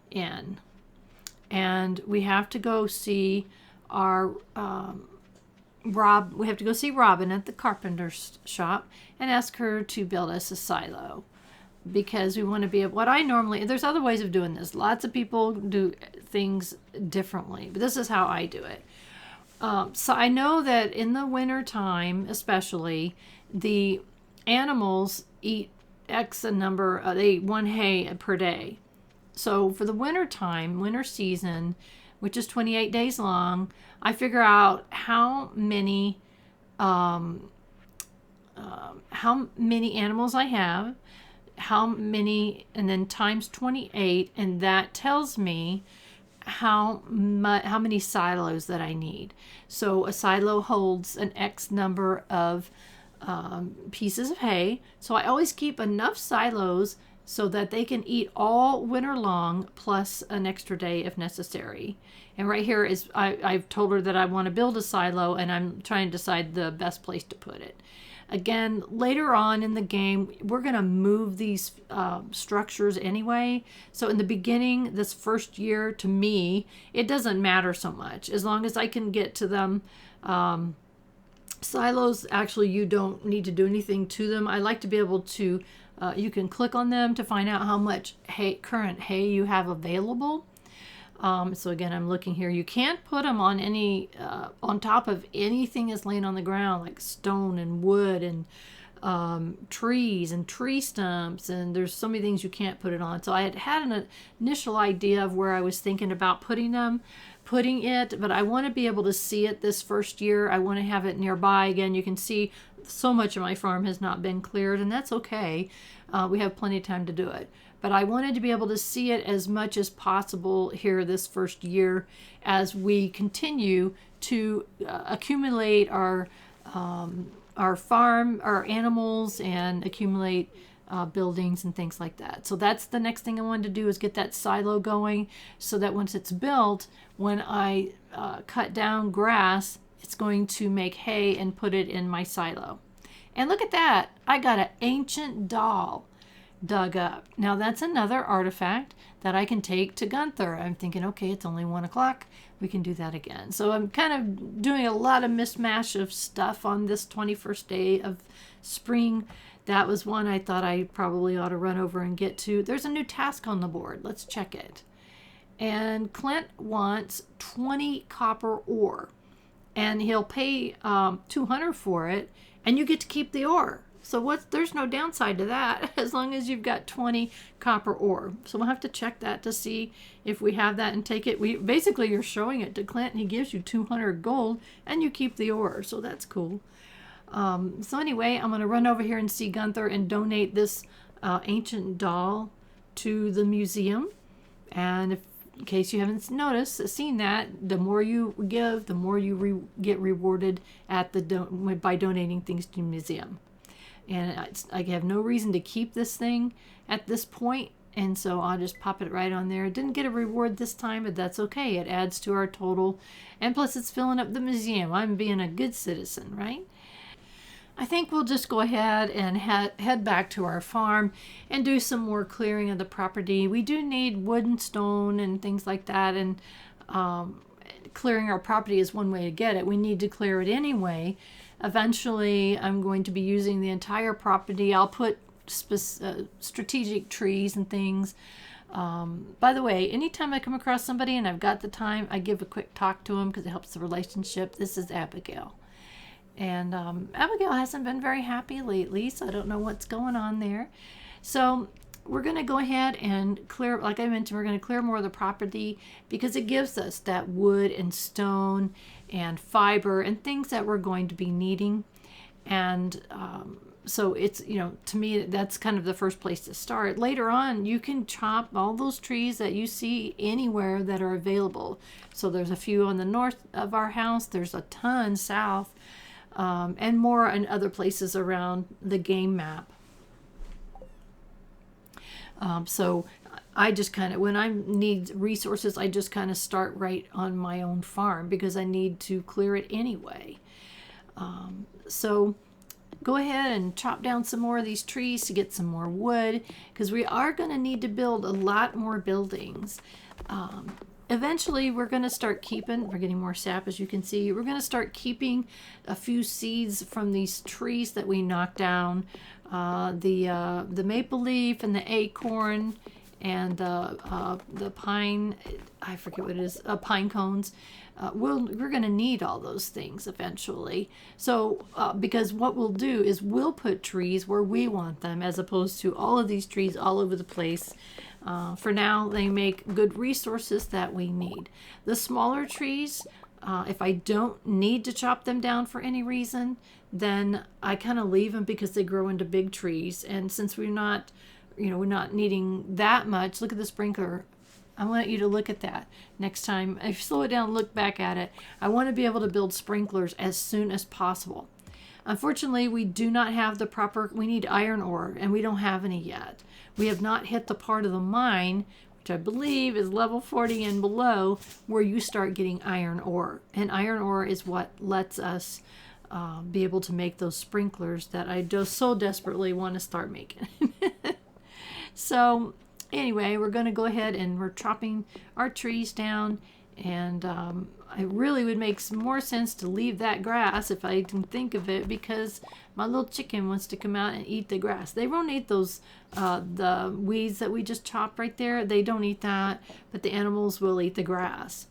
in. And we have to go see our we have to go see Robin at the carpenter's shop and ask her to build us a silo, because we want to be able, what I normally, there's other ways of doing this. Lots of people do things differently, but this is how I do it. So I know that in the winter time, especially, the animals eat X a number, they eat 1 hay per day. So for the winter time, winter season, which is 28 days long, I figure out how many animals I have, how many, and then times 28, and that tells me how many silos that I need. So a silo holds an X number of pieces of hay. So I always keep enough silos so that they can eat all winter long, plus an extra day if necessary. And right here is, I've told her that I want to build a silo, and I'm trying to decide the best place to put it. Again, later on in the game, we're going to move these structures anyway. So in the beginning, this first year, to me, it doesn't matter so much. As long as I can get to them. Silos, actually, you don't need to do anything to them. I like to be able to, you can click on them to find out how much current hay you have available. So again, I'm looking here. You can't put them on any, on top of anything that's laying on the ground, like stone and wood and trees and tree stumps. And there's so many things you can't put it on. So I had an initial idea of where I was thinking about putting it, but I want to be able to see it this first year. I want to have it nearby. Again, you can see so much of my farm has not been cleared, and that's okay. We have plenty of time to do it. But I wanted to be able to see it as much as possible here this first year as we continue to accumulate our farm, our animals, and accumulate buildings and things like that. So that's the next thing I wanted to do, is get that silo going, so that once it's built, when I cut down grass, it's going to make hay and put it in my silo. And look at that, I got an ancient doll dug up. Now that's another artifact that I can take to Gunther. I'm thinking, okay, it's only 1 o'clock. We can do that again. So I'm kind of doing a lot of mismatch of stuff on this 21st day of spring. That was one I thought I probably ought to run over and get to. There's a new task on the board. Let's check it. And Clint wants 20 copper ore. And he'll pay 200 for it, and you get to keep the ore. So there's no downside to that, as long as you've got 20 copper ore. So we'll have to check that to see if we have that and take it. Basically, you're showing it to Clint, and he gives you 200 gold, and you keep the ore. So that's cool. So anyway, I'm going to run over here and see Gunther and donate this ancient doll to the museum. And in case you haven't seen that, the more you give, the more you get rewarded at by donating things to the museum. And I have no reason to keep this thing at this point, and so I'll just pop it right on there. Didn't get a reward this time, but that's okay. It adds to our total, and plus it's filling up the museum. I'm being a good citizen, right? I think we'll just go ahead and head back to our farm and do some more clearing of the property. We do need wood and stone and things like that, and clearing our property is one way to get it. We need to clear it anyway. Eventually, I'm going to be using the entire property. I'll put strategic trees and things By the way, anytime I come across somebody and I've got the time, I give a quick talk to them because it helps the relationship. This is Abigail. And Abigail hasn't been very happy lately, so I don't know what's going on there. So we're going to go ahead and clear, like I mentioned, we're going to clear more of the property because it gives us that wood and stone and fiber and things that we're going to be needing. And so it's, to me, that's kind of the first place to start. Later on, you can chop all those trees that you see anywhere that are available. So there's a few on the north of our house, there's a ton south, and more in other places around the game map. So I just kind of, when I need resources, I just kind of start right on my own farm because I need to clear it anyway. So go ahead and chop down some more of these trees to get some more wood because we are going to need to build a lot more buildings. Eventually we're going to start keeping, we're getting more sap as you can see, we're going to start keeping a few seeds from these trees that we knocked down. The maple leaf and the acorn and the pine, I forget what it is, pine cones. We're going to need all those things eventually. So because what we'll do is we'll put trees where we want them as opposed to all of these trees all over the place. For now, they make good resources that we need. The smaller trees, if I don't need to chop them down for any reason, then I kind of leave them because they grow into big trees. And since we're not needing that much, look at the sprinkler. I want you to look at that next time. If you slow it down, look back at it. I want to be able to build sprinklers as soon as possible. Unfortunately, we do not have the proper, we need iron ore, and we don't have any yet. We have not hit the part of the mine, which I believe is level 40 and below, where you start getting iron ore. And iron ore is what lets us be able to make those sprinklers that I just so desperately want to start making. So anyway, we're going to go ahead and we're chopping our trees down, and it really would make some more sense to leave that grass if I can think of it, because my little chicken wants to come out and eat the grass. They won't eat those the weeds that we just chopped right there. They don't eat that, but the animals will eat the grass.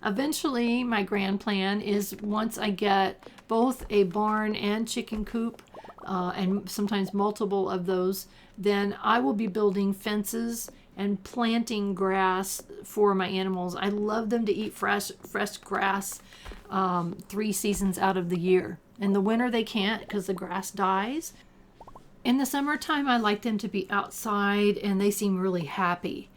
Eventually, my grand plan is once I get both a barn and chicken coop, and sometimes multiple of those, then I will be building fences and planting grass for my animals. I love them to eat fresh grass 3 seasons out of the year. In the winter they can't because the grass dies. In the summertime I like them to be outside and they seem really happy.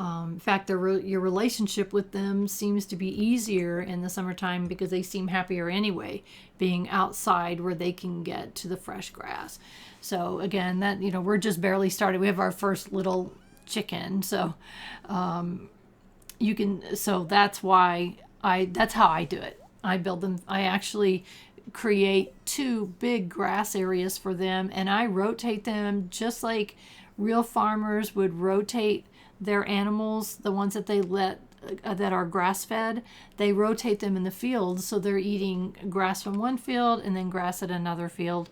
In fact, your relationship with them seems to be easier in the summertime because they seem happier anyway, being outside where they can get to the fresh grass. So again, that we're just barely started. We have our first little chicken, so so that's why that's how I do it. I build them. I actually create 2 big grass areas for them, and I rotate them just like real farmers would rotate their animals, the ones that they let that are grass fed. They rotate them in the fields, so they're eating grass from one field and then grass at another field.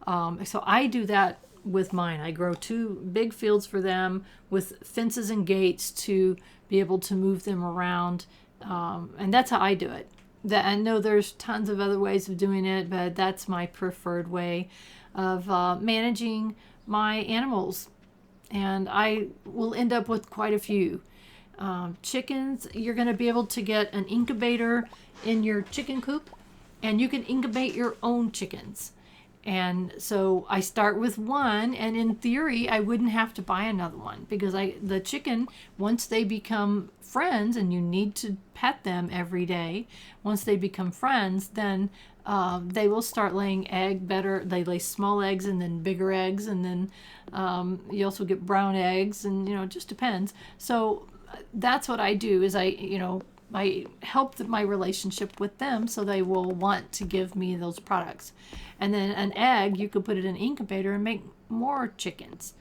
So I do that with mine. I grow 2 big fields for them with fences and gates to be able to move them around, and that's how I do it. I know there's tons of other ways of doing it, but that's my preferred way of managing my animals. And I will end up with quite a few. Chickens, you're going to be able to get an incubator in your chicken coop, and you can incubate your own chickens. And so I start with 1, and in theory I wouldn't have to buy another one, because the chicken, once they become friends, and you need to pet them every day, once they become friends, then they will start laying egg better. They lay small eggs and then bigger eggs, and then you also get brown eggs, and it just depends. So that's what I do, is I help my relationship with them so they will want to give me those products. And then an egg, you could put it in an incubator and make more chickens.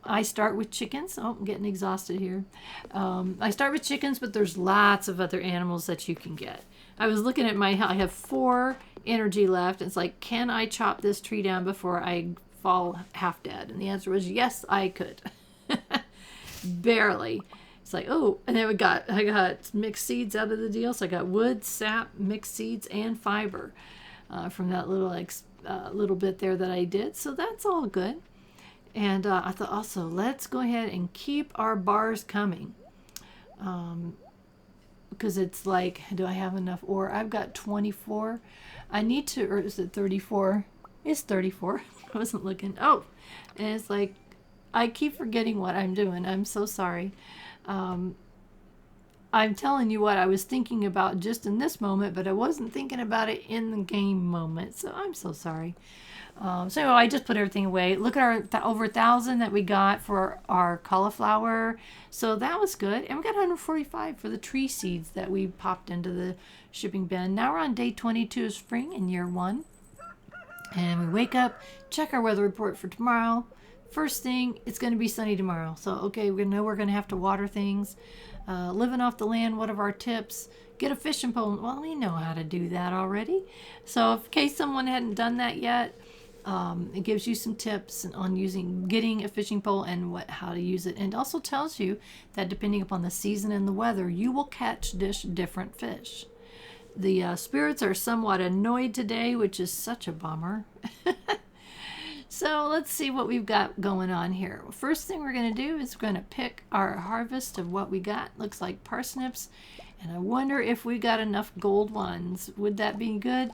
I start with chickens. Oh, I'm getting exhausted here. I start with chickens, but there's lots of other animals that you can get. I was looking at I have 4 energy left. It's like, can I chop this tree down before I fall half dead? And the answer was yes, I could. barely. It's like, oh, and then I got mixed seeds out of the deal. So I got wood, sap, mixed seeds, and fiber from that little bit there that I did. So that's all good. And I thought also, let's go ahead and keep our bars coming. Because it's like, do I have enough ore? I've got 24. I need to, or is it 34? It's 34. I wasn't looking. Oh, and it's like, I keep forgetting what I'm doing. I'm so sorry. I'm telling you what I was thinking about just in this moment, but I wasn't thinking about it in the game moment. So I'm so sorry. So I just put everything away. Look at our over 1,000 that we got for our cauliflower. So that was good. And we got 145 for the tree seeds that we popped into the shipping bin. Now we're on day 22 of spring in year 1. And we wake up, check our weather report for tomorrow. First thing, it's going to be sunny tomorrow. So, okay, we know we're going to have to water things. Living off the land, one of our tips, get a fishing pole. Well, we know how to do that already. So in case someone hadn't done that yet, it gives you some tips on getting a fishing pole and how to use it. And it also tells you that depending upon the season and the weather, you will catch different fish. The spirits are somewhat annoyed today, which is such a bummer. So let's see what we've got going on here. First thing we're going to do is we're going to pick our harvest of what we got. Looks like parsnips. And I wonder if we got enough gold ones. Would that be good?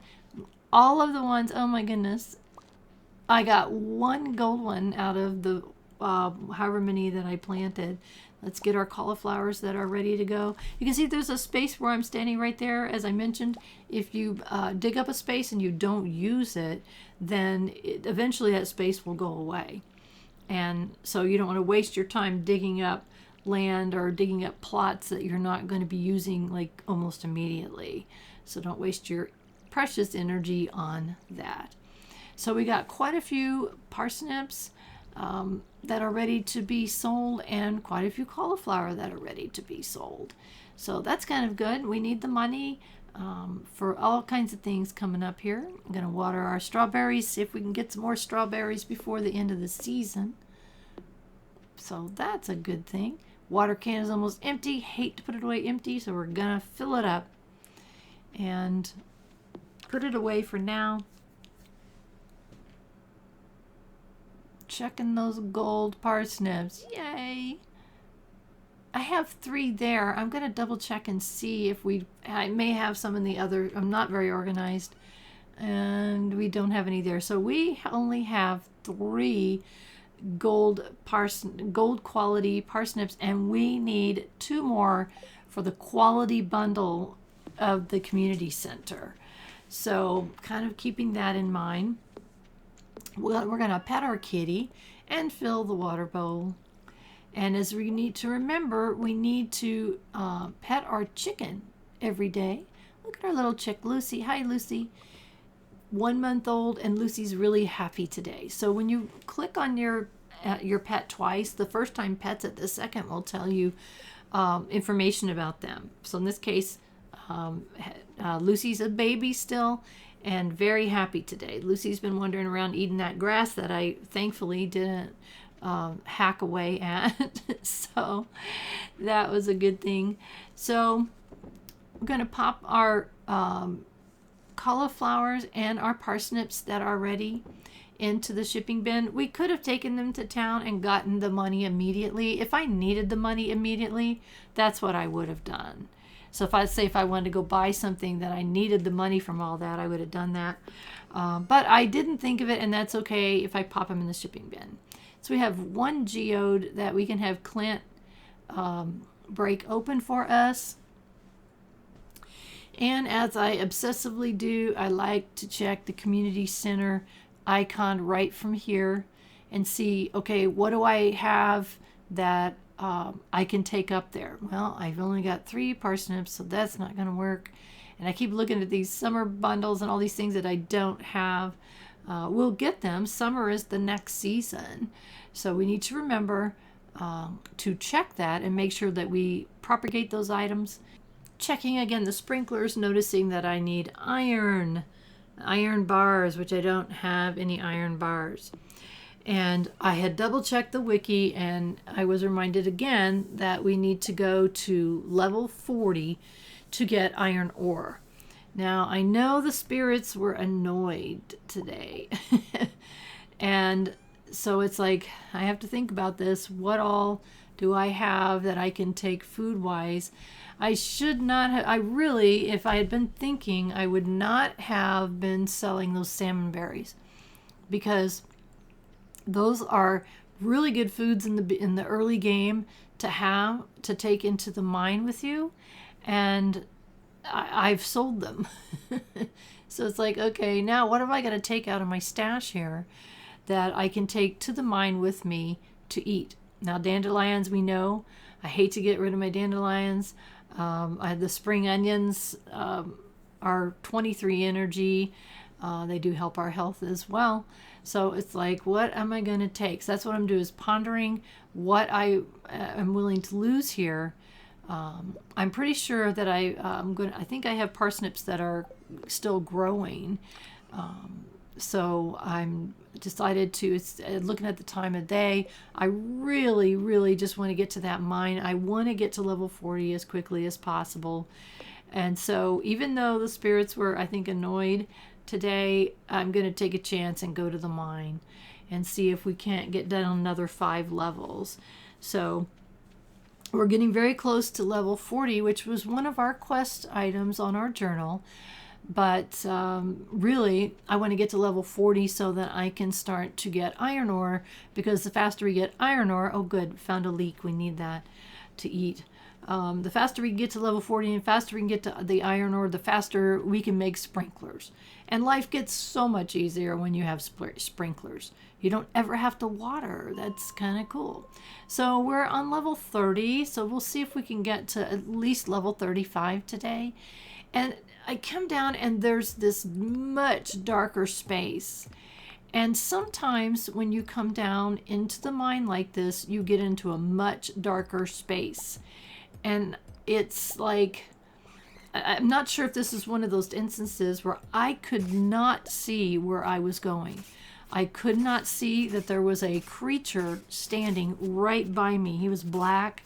All of the ones, oh my goodness. I got one gold one out of the however many that I planted. Let's get our cauliflowers that are ready to go. You can see there's a space where I'm standing right there. As I mentioned, if you dig up a space and you don't use it, then eventually that space will go away. And so you don't want to waste your time digging up land or digging up plots that you're not going to be using like almost immediately. So don't waste your precious energy on that. So we got quite a few parsnips that are ready to be sold and quite a few cauliflower that are ready to be sold. So that's kind of good. We need the money for all kinds of things coming up here. I'm going to water our strawberries, see if we can get some more strawberries before the end of the season. So that's a good thing. Water can is almost empty. Hate to put it away empty, so we're going to fill it up and put it away for now. Checking those gold parsnips. Yay! I have 3 there. I'm going to double check and see if I may have some in the other. I'm not very organized. And we don't have any there. So we only have 3 gold quality parsnips. And we need 2 more for the quality bundle of the community center. So kind of keeping that in mind. We're going to pet our kitty and fill the water bowl. And as we need to remember, we need to pet our chicken every day. Look at our little chick, Lucy. Hi, Lucy. 1 month old, and Lucy's really happy today. So when you click on your pet twice, the first time pets it, the second will tell you information about them. So in this case, Lucy's a baby still, and very happy today. Lucy's been wandering around eating that grass that I thankfully didn't hack away at. So that was a good thing. So we're going to pop our cauliflowers and our parsnips that are ready into the shipping bin. We could have taken them to town and gotten the money immediately. If I needed the money immediately, that's what I would have done. So if I wanted to go buy something that I needed the money from all that, I would have done that. But I didn't think of it, and that's okay if I pop them in the shipping bin. So we have 1 geode that we can have Clint break open for us. And as I obsessively do, I like to check the community center icon right from here and see, okay, what do I have that I can take up there? Well, I've only got 3 parsnips, so that's not going to work. And I keep looking at these summer bundles and all these things that I don't have. We'll get them. Summer is the next season. So we need to remember to check that and make sure that we propagate those items. Checking again the sprinklers, noticing that I need iron bars, which I don't have any iron bars. And I had double checked the wiki, and I was reminded again that we need to go to level 40 to get iron ore. Now, I know the spirits were annoyed today. And so it's like, I have to think about this. What all do I have that I can take food wise? I should not have, I really, if I had been thinking, I would not have been selling those salmon berries, because those are really good foods in the early game to have to take into the mine with you, and I've sold them. So it's like, okay, now what am I going to take out of my stash here that I can take to the mine with me to eat? Now, dandelions, we know. I hate to get rid of my dandelions. I had the spring onions, are 23 energy. They do help our health as well. So it's like, what am I going to take? So that's what I'm doing, is pondering what I am willing to lose here. I'm pretty sure that I think I have parsnips that are still growing. So I'm decided to, looking at the time of day, I really, really just want to get to that mine. I want to get to level 40 as quickly as possible. And so even though the spirits were, I think, annoyed today, I'm going to take a chance and go to the mine and see if we can't get down another 5 levels. So we're getting very close to level 40, which was one of our quest items on our journal. But really, I want to get to level 40 so that I can start to get iron ore, because the faster we get iron ore, oh good, found a leek, we need that to eat. The faster we can get to level 40 and faster we can get to the iron ore, the faster we can make sprinklers. And life gets so much easier when you have sprinklers. You don't ever have to water. That's kind of cool. So we're on level 30, so we'll see if we can get to at least level 35 today. And I come down and there's this much darker space. And sometimes when you come down into the mine like this, you get into a much darker space. And it's like, I'm not sure if this is one of those instances where I could not see where I was going. I could not see that there was a creature standing right by me. He was black.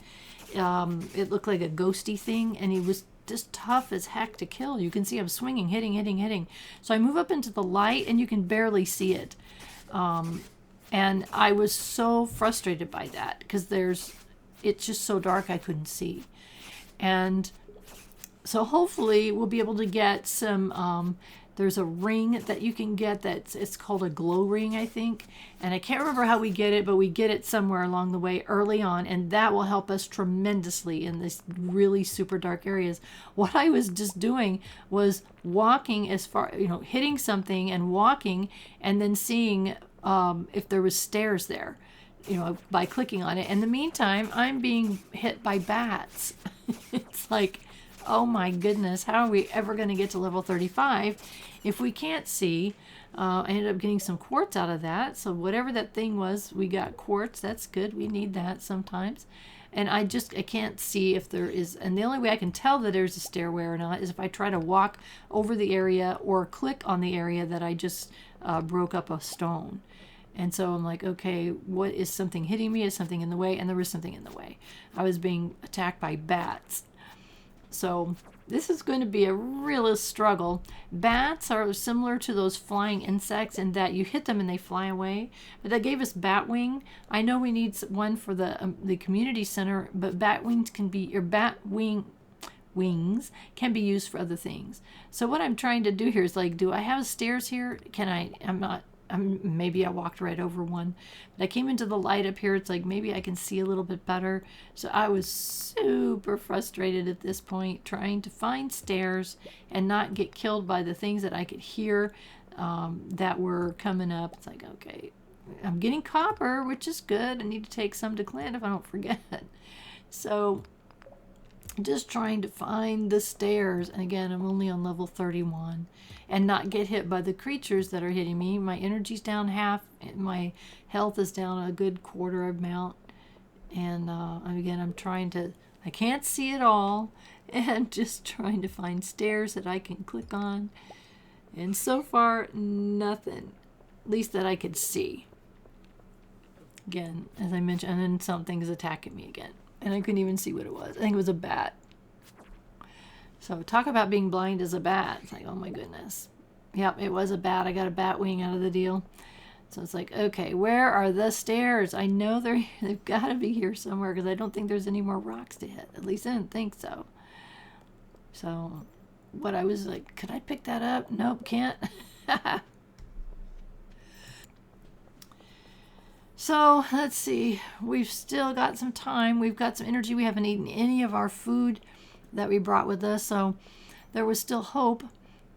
It looked like a ghosty thing, and he was just tough as heck to kill. You can see I'm swinging, hitting. So I move up into the light, and you can barely see it. And I was so frustrated by that, because it's just so dark I couldn't see. And so hopefully we'll be able to get some, there's a ring that you can get it's called a glow ring, I think. And I can't remember how we get it, but we get it somewhere along the way early on, and that will help us tremendously in this really super dark areas. What I was just doing was walking as far, hitting something and walking, and then seeing if there was stairs there, by clicking on it. In the meantime, I'm being hit by bats. It's like, oh my goodness, how are we ever going to get to level 35 if we can't see? I ended up getting some quartz out of that. So whatever that thing was, we got quartz. That's good. We need that sometimes. And I can't see if there is, and the only way I can tell that there's a stairway or not is if I try to walk over the area or click on the area that I just broke up a stone. And so I'm like, okay, what is something hitting me? Is something in the way? And there was something in the way. I was being attacked by bats. So this is going to be a real struggle. Bats are similar to those flying insects in that you hit them and they fly away. But that gave us bat wing. I know we need one for the community center, but bat wings wings can be used for other things. So what I'm trying to do here is like, do I have stairs here? Maybe I walked right over one, but I came into the light up here. It's like, maybe I can see a little bit better. So I was super frustrated at this point, trying to find stairs and not get killed by the things that I could hear that were coming up. It's like, okay, I'm getting copper, which is good. I need to take some to Clint if I don't forget. So just trying to find the stairs. And again, I'm only on level 31 and not get hit by the creatures that are hitting me. My energy's down half, and my health is down a good quarter amount. And again, I can't see it all, and just trying to find stairs that I can click on. And so far, nothing, at least that I could see. again, as I mentioned, and then something's attacking me again. And I couldn't even see what it was. I think it was a bat. So talk about being blind as a bat. It's like, oh my goodness. Yep, it was a bat. I got a bat wing out of the deal. So it's like, okay, where are the stairs? I know they've got to be here somewhere because I don't think there's any more rocks to hit. At least I didn't think so. So what I was like, could I pick that up? Nope, can't. So let's see. We've still got some time. We've got some energy. We haven't eaten any of our food that we brought with us. So there was still hope.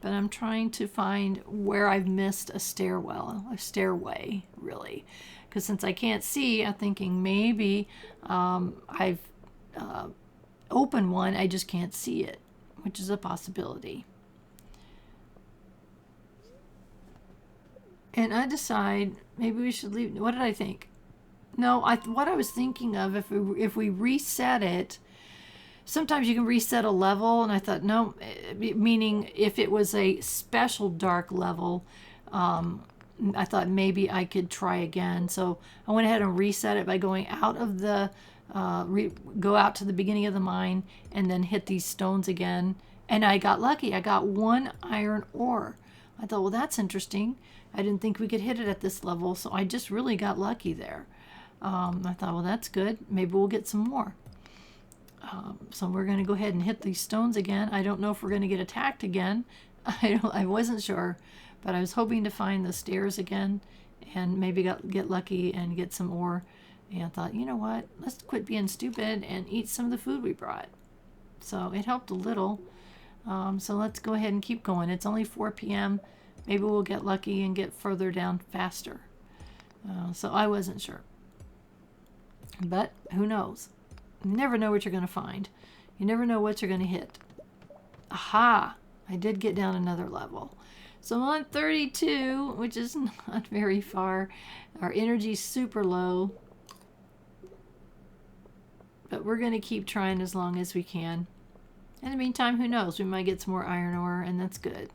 But I'm trying to find where I've missed a stairway, really. Because since I can't see, I'm thinking maybe I've opened one, I just can't see it, which is a possibility. And I decide maybe we should leave. What did I think? No, what I was thinking of, if we reset it, sometimes you can reset a level, and I thought, no, meaning if it was a special dark level, I thought maybe I could try again. So I went ahead and reset it by going out of the, go out to the beginning of the mine and then hit these stones again. And I got lucky. I got 1 iron ore. I thought, well, that's interesting. I didn't think we could hit it at this level, so I just really got lucky there. I thought, well, that's good. Maybe we'll get some more. So we're going to go ahead and hit these stones again. I don't know if we're going to get attacked again. I wasn't sure, but I was hoping to find the stairs again and maybe get lucky and get some ore. And I thought, you know what? Let's quit being stupid and eat some of the food we brought. So it helped a little. So let's go ahead and keep going. It's only 4 p.m. Maybe we'll get lucky and get further down faster. So I wasn't sure. But who knows? You never know what you're going to find. You never know what you're going to hit. Aha! I did get down another level. So I'm on 32, which is not very far. Our energy's super low. But we're going to keep trying as long as we can. In the meantime, who knows? We might get some more iron ore, and that's good.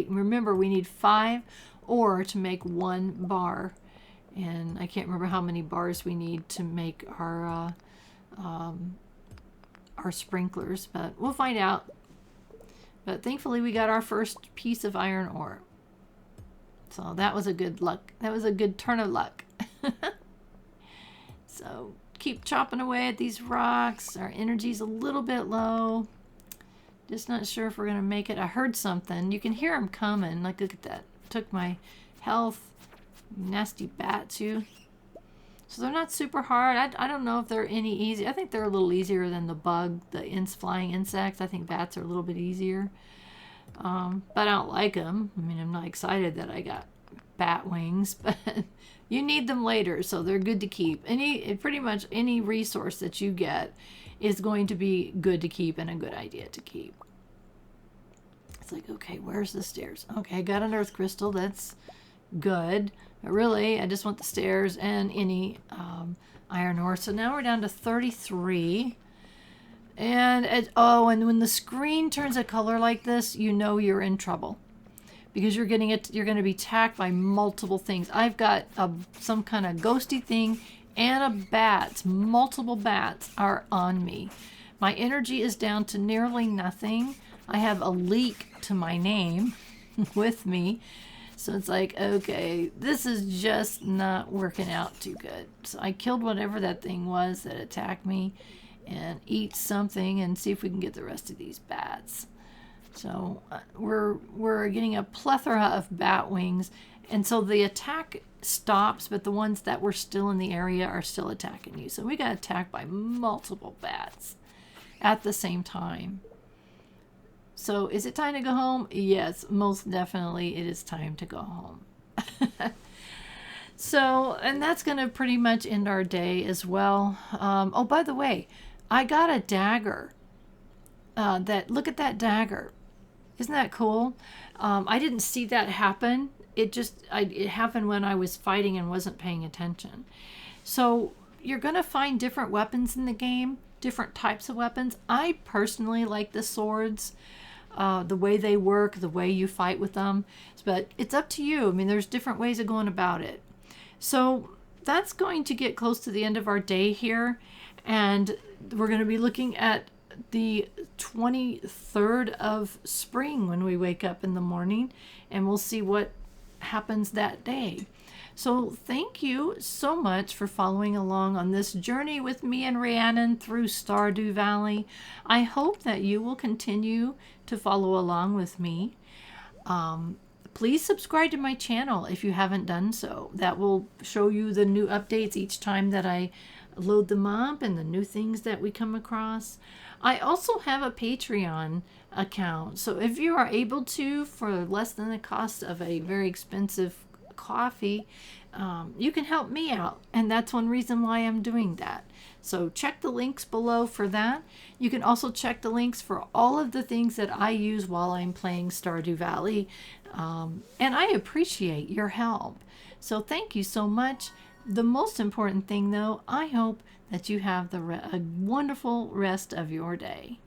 Remember, we need 5 ore to make 1 bar. And I can't remember how many bars we need to make our sprinklers, but we'll find out. But thankfully we got our first piece of iron ore. So that was a good luck. That was a good turn of luck. So keep chopping away at these rocks. Our energy's a little bit low. Just not sure if we're going to make it. I heard something. You can hear them coming. Like, look at that. Took my health. Nasty bats, you. So they're not super hard. I don't know if they're any easy. I think they're a little easier than the flying insects. I think bats are a little bit easier. But I don't like them. I mean, I'm not excited that I got bat wings, but you need them later, so they're good to keep. Pretty much any resource that you get is going to be good to keep and a good idea to keep. It's like, okay, where's the stairs? Okay, I got an earth crystal. That's good. But really, I just want the stairs and any iron ore. So now we're down to 33. And and when the screen turns a color like this, you know you're in trouble. Because you're going to be attacked by multiple things. I've got some kind of ghosty thing and a bat. Multiple bats are on me. My energy is down to nearly nothing. I have a leak to my name with me. So it's like, okay, this is just not working out too good. So I killed whatever that thing was that attacked me and eat something and see if we can get the rest of these bats. So we're getting a plethora of bat wings, and so the attack stops, but the ones that were still in the area are still attacking you. So we got attacked by multiple bats at the same time. So is it time to go home? Yes, most definitely it is time to go home. So, and that's going to pretty much end our day as well. Oh, by the way, I got a dagger. Look at that dagger. Isn't that cool? I didn't see that happen. It happened when I was fighting and wasn't paying attention. So you're going to find different weapons in the game, different types of weapons. I personally like the swords, the way they work, the way you fight with them. But it's up to you. I mean, there's different ways of going about it. So that's going to get close to the end of our day here, and we're going to be looking at the 23rd of spring when we wake up in the morning, and we'll see what happens that day. So thank you so much for following along on this journey with me and Rhiannon through Stardew Valley. I hope that you will continue to follow along with me. Please subscribe to my channel if you haven't done so. That will show you the new updates each time that I load them up and the new things that we come across. I also have a Patreon account. So if you are able to, for less than the cost of a very expensive coffee, you can help me out, and that's one reason why I'm doing that. So check the links below for that. You can also check the links for all of the things that I use while I'm playing Stardew Valley, and I appreciate your help. So thank you so much. The most important thing though, I hope that you have a wonderful rest of your day.